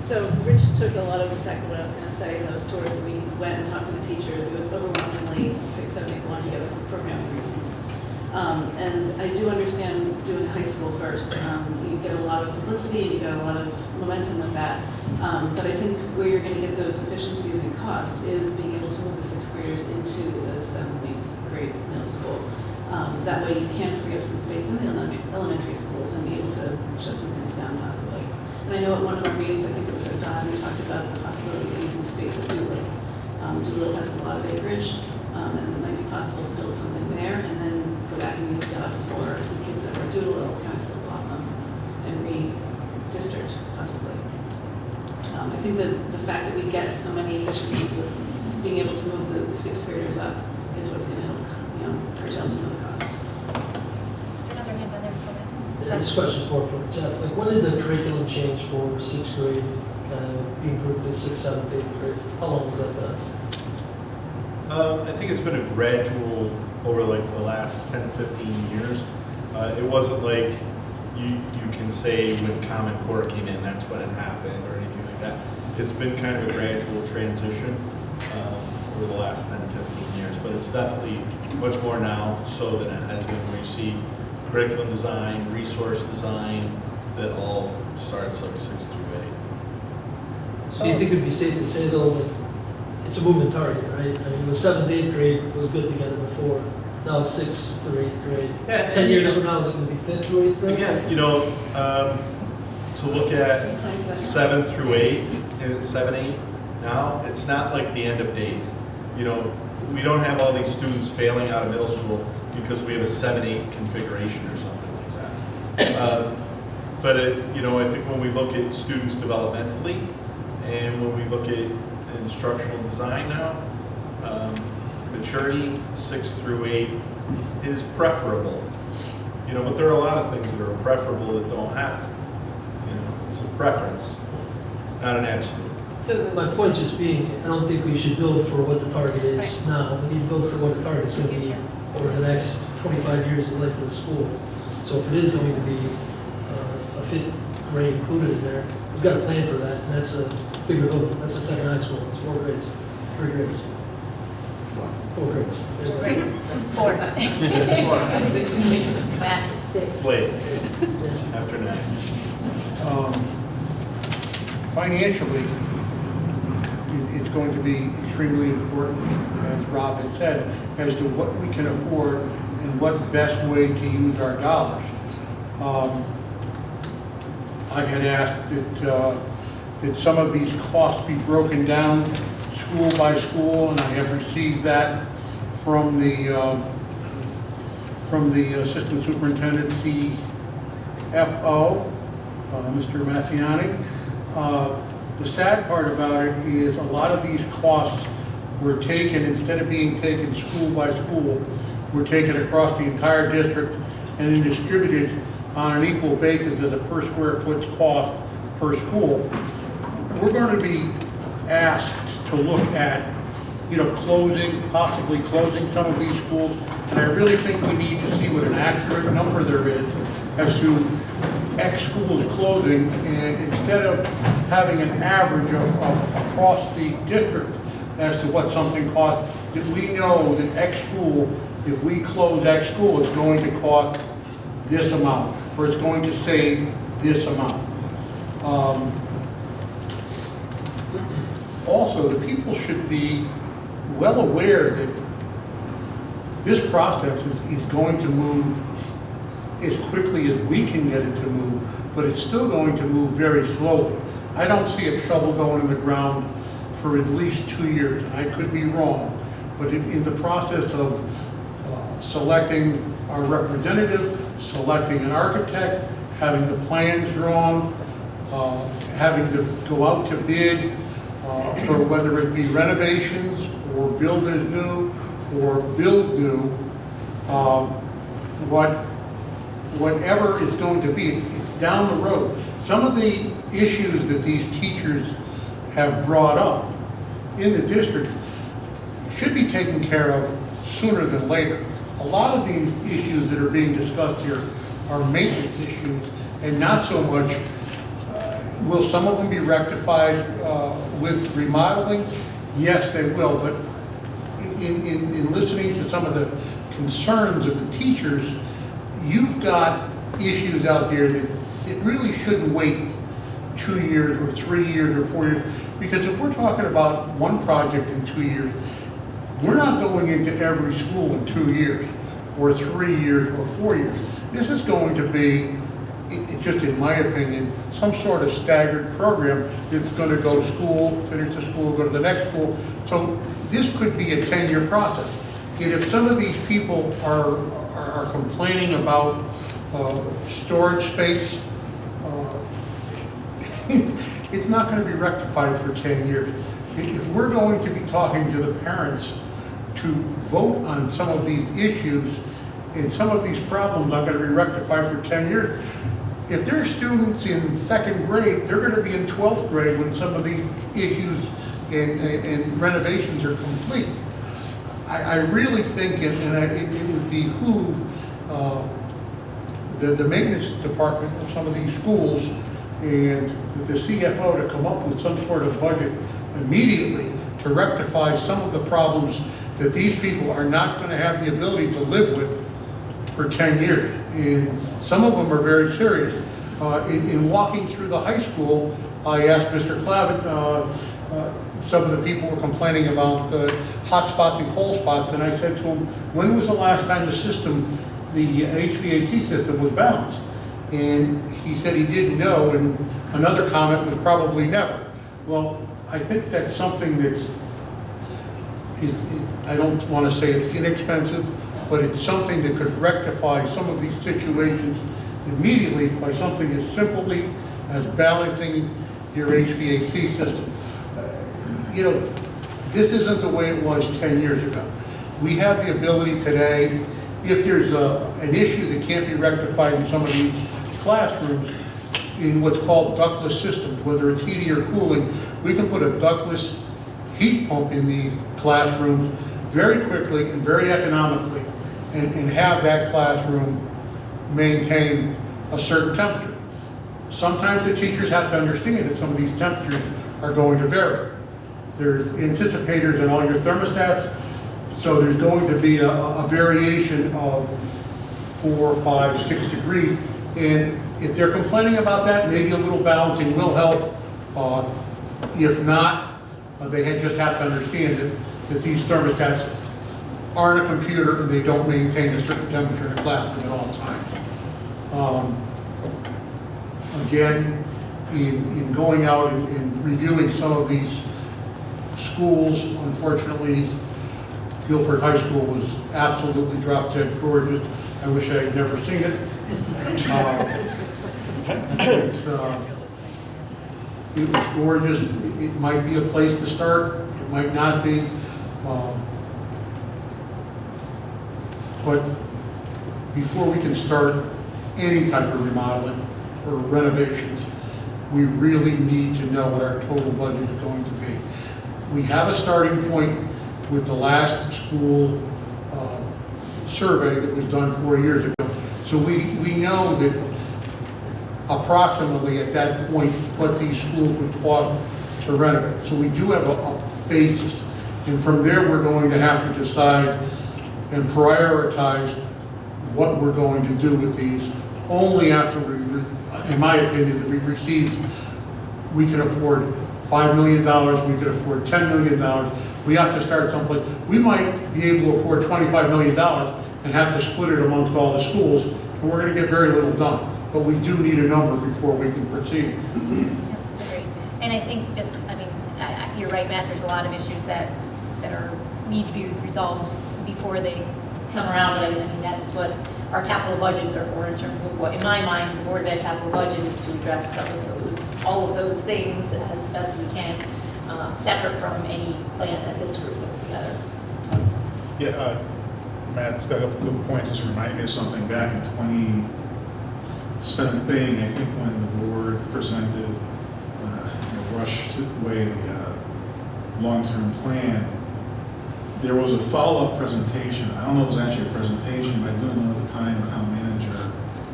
So Rich took a lot of exactly what I was going to say in those tours. We went and talked to the teachers. It was overwhelmingly 6, 7, 8 belong together for programming reasons. And I do understand doing high school first. You get a lot of publicity, you get a lot of momentum with that. But I think where you're going to get those efficiencies and costs is being able to move the 6th graders into the 7th, 8th grade middle school. That way you can free up some space in the elementary schools and be able to shut some things down possibly. And I know at one of our meetings, I think it was at Don, we talked about the possibility of using space at Doolittle. Doolittle has a lot of acreage, and it might be possible to build something there and then go back and use Dodd for the kids that are Doolittle, kind of flip-flop them and redistrict possibly. I think that the fact that we get so many efficiencies with being able to move the 6th graders up is what's going to help, curtail some of the cost. Is there another hand on there? Yeah, this question's more for Jeff. Like, when did the curriculum change for 6th grade, kind of being grouped as 6th, 7th, 8th grade? How long was that done? I think it's been a gradual over like the last 10, 15 years. It wasn't like you can say when Common Core came in, that's when it happened or anything like that. It's been kind of a gradual transition over the last 10 to 15 years, but it's definitely much more now so than it has been where you see curriculum design, resource design, that all starts like 6 through 8. So do you think it would be safe to say though, that it's a moving target, right? I mean, the 7th, 8th grade was good together before. Now it's 6th through 8th grade. Yeah, 10 years from now, it's going to be 5th through 8th grade? Again, to look at 7 through 8 and 7, 8 now, it's not like the end of days. We don't have all these students failing out of middle school because we have a 7, 8 configuration or something like that. But I think when we look at students developmentally and when we look at instructional design now, maturity 6 through 8 is preferable. But there are a lot of things that are preferable that don't happen. It's a preference, not an absolute. So my point just being, I don't think we should build for what the target is now. We need to build for what the target is going to be over the next 25 years of life of the school. So if it is going to be a 5th grade included in there, we've got to plan for that. And that's a bigger building. That's a second high school. It's 4 grades, 3 grades. 4 grades. 4 grades. 4. 4. It's late, after 9. Financially, it's going to be extremely important, as Rob has said, as to what we can afford and what's the best way to use our dollars. I had asked that some of these costs be broken down school by school, and I have received that from the Assistant Superintendent CFO, Mr. Massiani. The sad part about it is a lot of these costs were taken, instead of being taken school by school, were taken across the entire district and then distributed on an equal basis as a per square foot cost per school. We're going to be asked to look at, possibly closing some of these schools, and I really think we need to see what an accurate number there is as to X schools closing, and instead of having an average of across the district as to what something costs, that we know that X school, if we close X school, it's going to cost this amount, or it's going to save this amount. Also, the people should be well aware that this process is going to move as quickly as we can get it to move, but it's still going to move very slowly. I don't see a shovel going in the ground for at least 2 years, and I could be wrong, but in the process of selecting our representative, selecting an architect, having the plans drawn, having to go out to bid for whether it be renovations or build as new or build new, whatever it's going to be, it's down the road. Some of the issues that these teachers have brought up in the district should be taken care of sooner than later. A lot of these issues that are being discussed here are maintenance issues, and not so much, will some of them be rectified with remodeling? Yes, they will, but in listening to some of the concerns of the teachers, you've got issues out there that it really shouldn't wait 2 years or 3 years or 4 years, because if we're talking about one project in 2 years, we're not going into every school in 2 years or 3 years or 4 years. This is going to be, just in my opinion, some sort of staggered program that's going to go school, finish the school, go to the next school. So this could be a 10-year process. And if some of these people are complaining about storage space, it's not going to be rectified for 10 years. If we're going to be talking to the parents to vote on some of these issues, and some of these problems are going to be rectified for 10 years, if there are students in second grade, they're going to be in 12th grade when some of these issues and renovations are complete. I really think, it would behoove the maintenance department of some of these schools and the CFO to come up with some sort of budget immediately to rectify some of the problems that these people are not going to have the ability to live with for 10 years. And some of them are very serious. In walking through the high school, I asked Mr. Clavitt, some of the people were complaining about hot spots and cold spots, and I said to him, when was the last time the HVAC system was balanced? And he said he didn't know, and another comment was probably never. Well, I think that's something that's, I don't want to say it's inexpensive, but it's something that could rectify some of these situations immediately by something as simply as balancing your HVAC system. This isn't the way it was 10 years ago. We have the ability today, if there's an issue that can't be rectified in some of these classrooms, in what's called ductless systems, whether it's heating or cooling, we can put a ductless heat pump in these classrooms very quickly and very economically, and have that classroom maintain a certain temperature. Sometimes the teachers have to understand that some of these temperatures are going to vary. There's anticipators in all your thermostats, so there's going to be a variation of 4, 5, 6 degrees. And if they're complaining about that, maybe a little balancing will help. If not, they just have to understand that these thermostats aren't a computer and they don't maintain a certain temperature in the classroom at all times. Again, in going out and reviewing some of these schools. Unfortunately, Guilford High School was absolutely drop dead gorgeous. I wish I had never seen it. It was gorgeous. It might be a place to start. It might not be. But before we can start any type of remodeling or renovations, we really need to know what our total budget is going to be. We have a starting point with the last school survey that was done 4 years ago. So we know that approximately at that point what these schools would cost to renovate. So we do have a basis. And from there we're going to have to decide and prioritize what we're going to do with these only after in my opinion, that we've received, we can afford $5 million, we can afford $10 million. We have to start someplace. We might be able to afford $25 million and have to split it amongst all the schools, and we're going to get very little done. But we do need a number before we can proceed. And I think just, I mean, you're right, Matt, there's a lot of issues that need to be resolved before they come around, but I mean, that's what our capital budgets are for in terms of what, in my mind, the Board of Ed capital budget is to address some of those, all of those things as best we can, separate from any plan that this group puts together. Yeah, Matt's got a couple good points. This reminded me of something back in 2017, I think, when the board presented, rushed away the long-term plan. There was a follow-up presentation. I don't know if it was actually a presentation, but I do know at the time the town manager,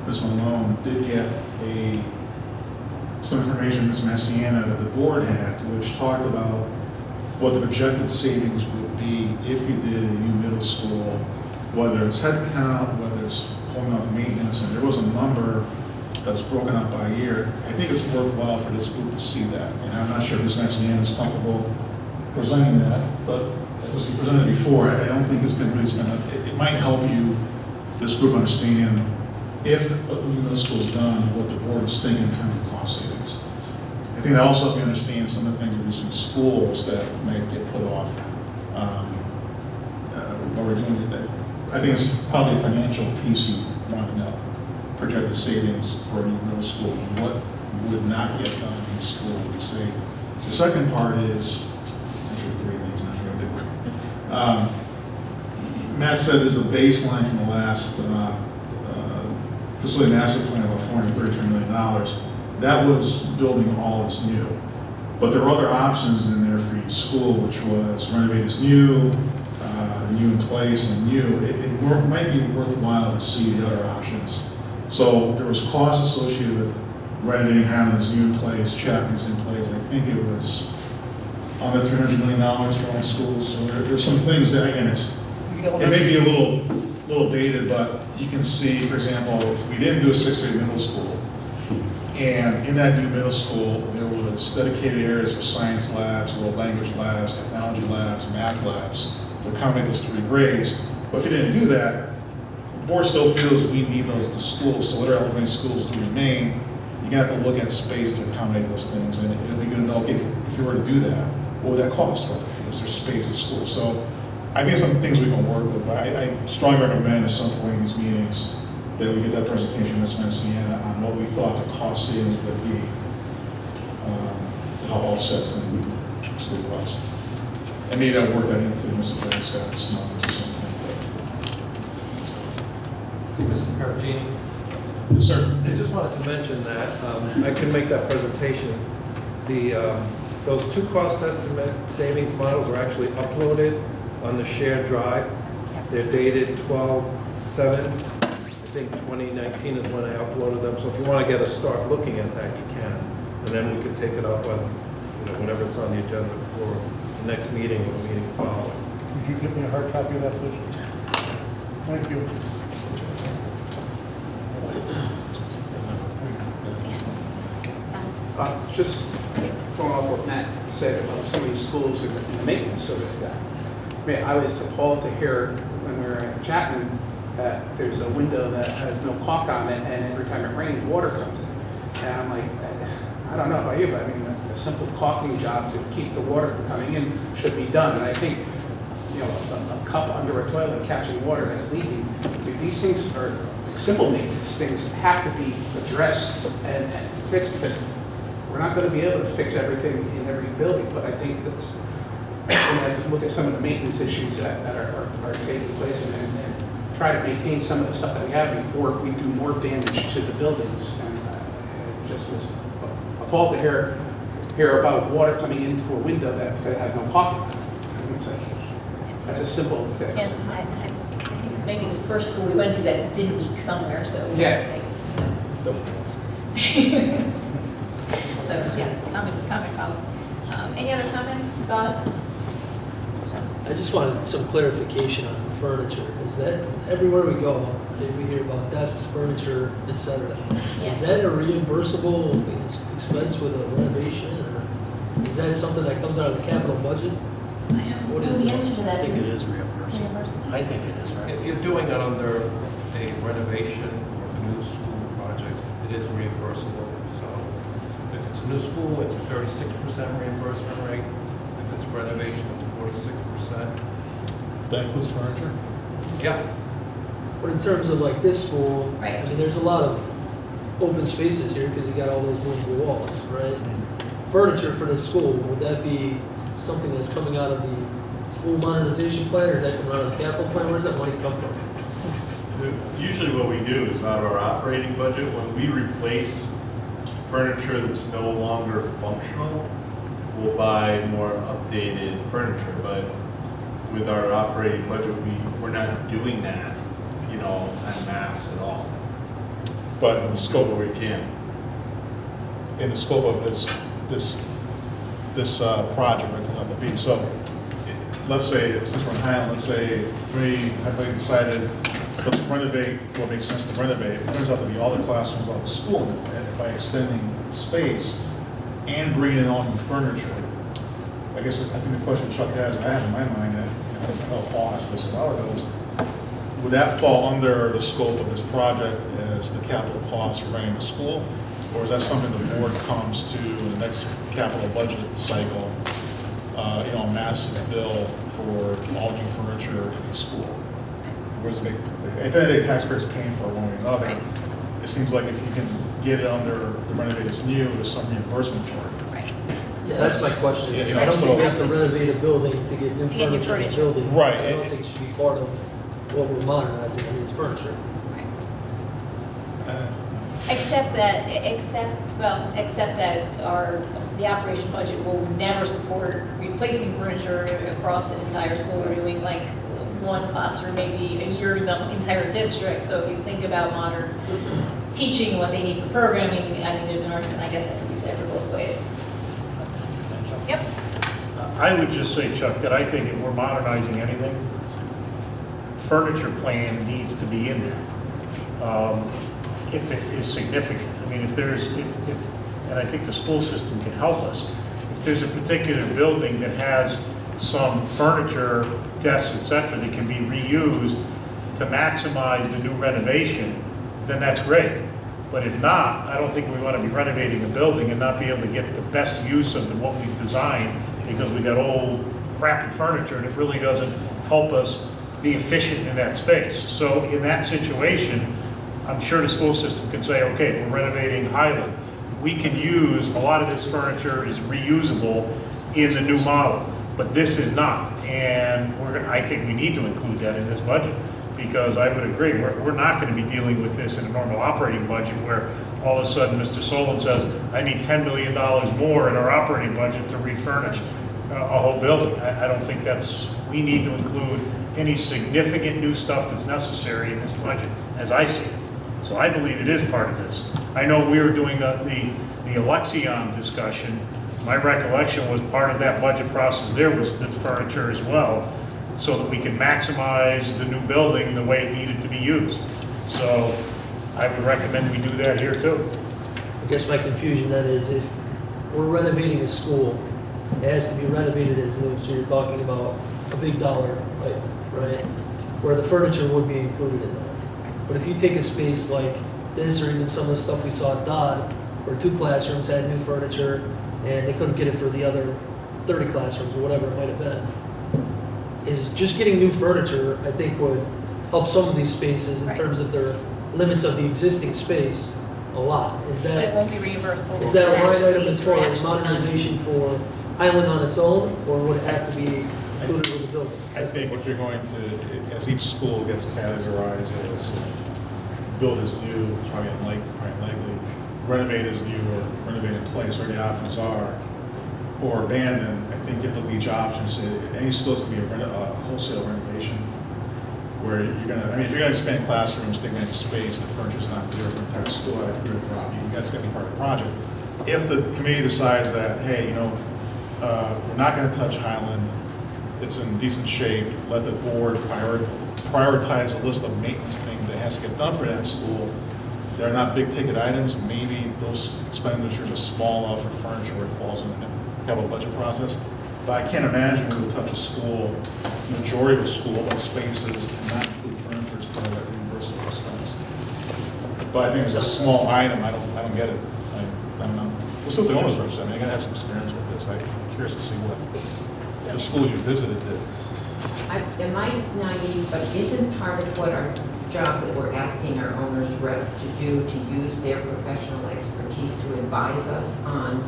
Ms. Malone, did get some information, Ms. Messiana, that the board had, which talked about what the projected savings would be if you did a new middle school, whether it's headcount, whether it's home health maintenance, and there was a number that was broken up by year. I think it's worthwhile for this group to see that, and I'm not sure if Ms. Messiana is comfortable presenting that, but it was presented before. I don't think it's been really spent. It might help you, this group, understand if the middle school is done, what the board is thinking in terms of cost savings. I think that also helps you understand some of the things that there's some schools that might get put off. What we're doing, I think it's probably a financial piece you want to know. Projected savings for a new middle school, what would not get done in school, we say. The second part is, three things, not very good. Matt said there's a baseline from the last facility master plan of about $433 million. That was building all that's new. But there were other options in there for each school, which was renovate as new, new in place, and new. It might be worthwhile to see the other options. So there was costs associated with renovating Highland as new in place, Chapman's in place. I think it was under $300 million for all schools. So there's some things that, again, it may be a little dated, but you can see, for example, if we didn't do a 6th grade middle school, and in that new middle school, there was dedicated areas for science labs, world language labs, technology labs, math labs, to accommodate those 3 grades. But if you didn't do that, the board still feels we need those at the schools. So whatever elementary schools do remain, you're gonna have to look at space to accommodate those things. And it'll be good to know, okay, if you were to do that, what would that cost? Is there space at school? So I think some things we can work with, but I strongly recommend at some point in these meetings that we get that presentation, Ms. Messiana, on what we thought the cost savings would be to help offset some of the school costs. And maybe I'll work that into Mr. Scott's numbers at some point. Mr. Caragini? Yes, sir. I just wanted to mention that I can make that presentation. Those 2 cost estimate savings models are actually uploaded on the shared drive. They're dated 12/7. I think 2019 is when I uploaded them. So if you want to get a start looking at that, you can. And then we can take it up on, whenever it's on the agenda for the next meeting or the meeting following. Would you give me a hard copy of that, please? Thank you. Just going off what Matt said about some of these schools and the maintenance of it. I mean, I was appalled to hear when we were at Chapman that there's a window that has no caulk on it, and every time it rains, water comes in. And I'm like, I don't know about you, but I mean, a simple caulking job to keep the water from coming in should be done. And I think, you know, a cup under a toilet catching water that's leaking, these things are simple maintenance things that have to be addressed and fixed, because we're not going to be able to fix everything in every building. But I think that we have to look at some of the maintenance issues that are taking place and try to maintain some of the stuff that we have before we do more damage to the buildings. And it just was appalled to hear about water coming into a window that had no pocket. It's like, that's a simple fix. And I think it's maybe the first school we went to that did leak somewhere, so. Yeah. So, yeah, comment problem. Any other comments, thoughts? I just wanted some clarification on the furniture. Is that, everywhere we go, we hear about desks, furniture, etc. Yeah. Is that a reimbursable expense with a renovation, or is that something that comes out of the capital budget? I don't What know is the it? answer to that. I think it is reimbursable. I think it is, right? If you're doing it under a renovation or new school project, it is reimbursable. So if it's a new school, it's a 36% reimbursement rate. If it's renovation, it's 46%. That includes furniture? Yes. But in terms of like this school, Right. I mean, there's a lot of open spaces here because you got all those movable walls, right? Furniture for this school, would that be something that's coming out of the school modernization plan, or is that coming out of the capital plan? Where's that money come from? Usually what we do is out of our operating budget, when we replace furniture that's no longer functional, we'll buy more updated furniture. But with our operating budget, we're not doing that, you know, en masse at all. But in the scope Where we can. in the scope of this project, right, not the B. So let's say, since we're in Highland, let's say we have decided, let's renovate what makes sense to renovate. It turns out to be all the classrooms, all the school, and by extending space and bringing in all new furniture. I guess, I think the question Chuck has, I have in my mind that, you know, I know Paul asked this a while ago, is would that fall under the scope of this project as the capital cost for running the school? Or is that something the board comes to in the next capital budget cycle, you know, a massive bill for all new furniture in the school? Where's the big, at the end of the day, taxpayers paying for it one way or another. Right. It seems like if you can get it under the renovated as new, there's some reimbursement for it. Right. Yeah, that's my question. Yeah, I don't so- think we have to renovate a building to get new To get new furniture in the furniture. building. Right. I don't think it should be part of what we're modernizing, I mean, it's furniture. Except that the operation budget will never support replacing furniture across the entire school. We're doing like one classroom, maybe a year in the entire district. So if you think about modern teaching, what they need for programming, I mean, there's an argument, I guess, that can be said for both ways. Yep. I would just say, Chuck, that I think if we're modernizing anything, furniture plan needs to be in there. If it is significant. I mean, if and I think the school system can help us, if there's a particular building that has some furniture, desks, et cetera, that can be reused to maximize the new renovation, then that's great. But if not, I don't think we want to be renovating a building and not be able to get the best use of what we've designed because we got old, crappy furniture and it really doesn't help us be efficient in that space. So in that situation, I'm sure the school system can say, okay, we're renovating Highland. We can use, a lot of this furniture is reusable in the new model, but this is not. And I think we need to include that in this budget because I would agree, we're not going to be dealing with this in a normal operating budget where all of a sudden Mr. Solon says, I need $10 million more in our operating budget to refurnish a whole building. I don't think we need to include any significant new stuff that's necessary in this budget, as I see it. So I believe it is part of this. I know we were doing the Alexion discussion. My recollection was part of that budget process there was the furniture as well, so that we can maximize the new building the way it needed to be used. So I would recommend we do that here too. I guess my confusion then is if we're renovating a school, it has to be renovated as new, so you're talking about a big dollar item, right? Where the furniture would be included in that. But if you take a space like this, or even some of the stuff we saw at Dodd, or 2 classrooms had new furniture, and they couldn't get it for the other 30 classrooms, or whatever it might have been. Is just getting new furniture, I think, would help some of these spaces in Right. terms of their limits of the existing space a lot. Is But it that, won't be reimbursable. is that a line for item as far as actually done. modernization for Highland on its own, or would it have to be included with the building? I think if you're going to, as each school gets categorized as build as new, try and likely renovate as new, or renovate in place, where the options are, or abandon, I think you have to leave options. Any school's going to be a wholesale renovation, where you're going to, I mean, if you're going to expand classrooms, take any space, the furniture's not there for the entire school, I agree with Robbie, that's going to be part of the project. If the committee decides that, hey, you know, we're not going to touch Highland, it's in decent shape, let the board prioritize a list of maintenance things that has to get done for that school. They're not big ticket items, maybe those expenditures are small enough for furniture where it falls in the capital budget process. But I can't imagine we would touch a school, majority of a school, about spaces, and not include furniture as part of that reimbursable expense. But I think it's a small item, I don't get it. I don't know. We'll see what the owners represent, they're gonna have some experience with this. I'm curious to see what the schools you visited did. Am I naive, but isn't part of what our job that we're asking our owner's rep to do, to use their professional expertise to advise us on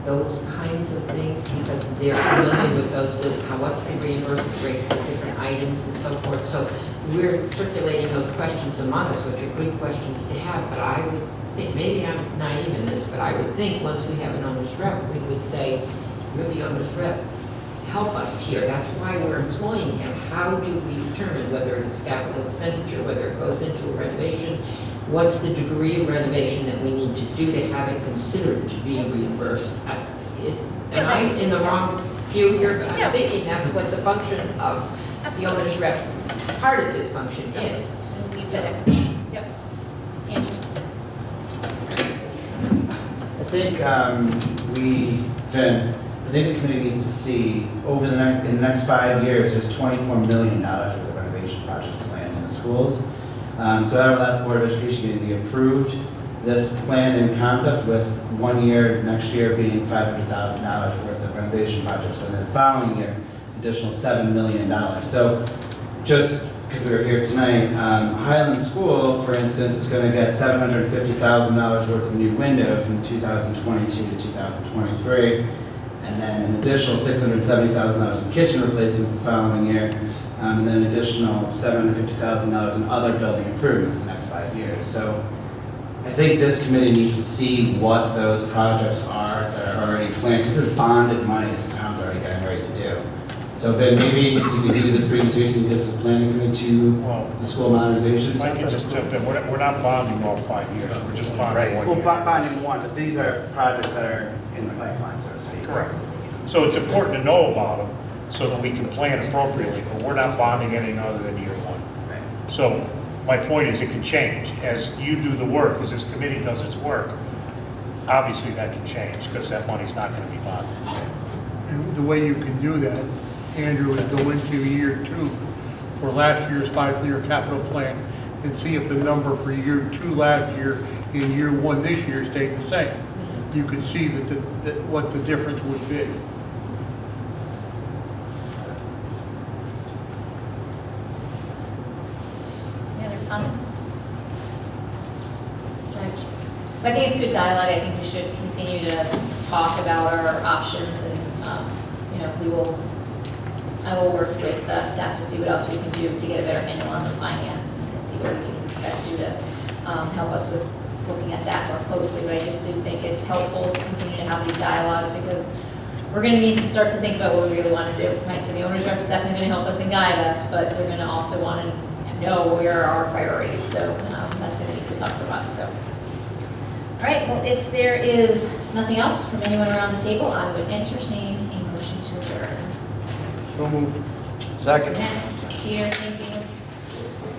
those kinds of things, because they're familiar with those, what's the reimbursement rate for different items and so forth. So we're circulating those questions among us, which are good questions to have, but I would think, maybe I'm naive in this, but I would think once we have an owner's rep, we would say, you're the owner's rep, help us here. That's why we're employing him. How do we determine whether it's capital expenditure, whether it goes into a renovation? What's the degree of renovation that we need to do to have it considered to be reimbursed? Am I in the wrong view here? But I'm thinking that's what the function of the owner's rep, part of his function is. And leave that expertise. Yep. Andrew? I think the committee needs to see over in the next 5 years, there's $24 million worth of renovation projects planned in the schools. So at our last Board of Education meeting, we approved this plan in concept with 1 year, next year being $500,000 worth of renovation projects, and then the following year, additional $7 million. So just because we were here tonight, Highland School, for instance, is going to get $750,000 worth of new windows in 2022 to 2023. And then an additional $670,000 in kitchen replacements the following year, and then an additional $750,000 in other building improvements in the next 5 years. So I think this committee needs to see what those projects are that are already planned. This is bonded money that the town's already getting ready to do. So then maybe you could do this presentation you did for the planning committee to the school modernization. If I could just jump in, we're not bonding all 5 years, we're just bonding 1 year. Well, bonding one, but these are projects that are in the pipeline, so to speak. Correct. So it's important to know about them so that we can plan appropriately, but we're not bonding anything other than year one. Right. So my point is it can change. As you do the work, as this committee does its work, obviously that can change because that money's not going to be bonded. And the way you can do that, Andrew, is go into year 2 for last year's 5-year capital plan and see if the number for year 2 last year and year 1 this year stayed the same. You could see that what the difference would be. Any other comments? I think it's a good dialogue. I think we should continue to talk about our options, and I will work with staff to see what else we can do to get a better handle on the finance and see what we can best do to help us with looking at that more closely. But I just do think it's helpful to continue to have these dialogues, because we're going to need to start to think about what we really want to do. Right? So the owner's rep is definitely going to help us and guide us, but they're going to also want to know where are our priorities. So that's going to need to come from us. So. All right, well, if there is nothing else from anyone around the table, I would entertain a motion to adjourn. So moved. Second. Peter, thank you.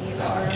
We are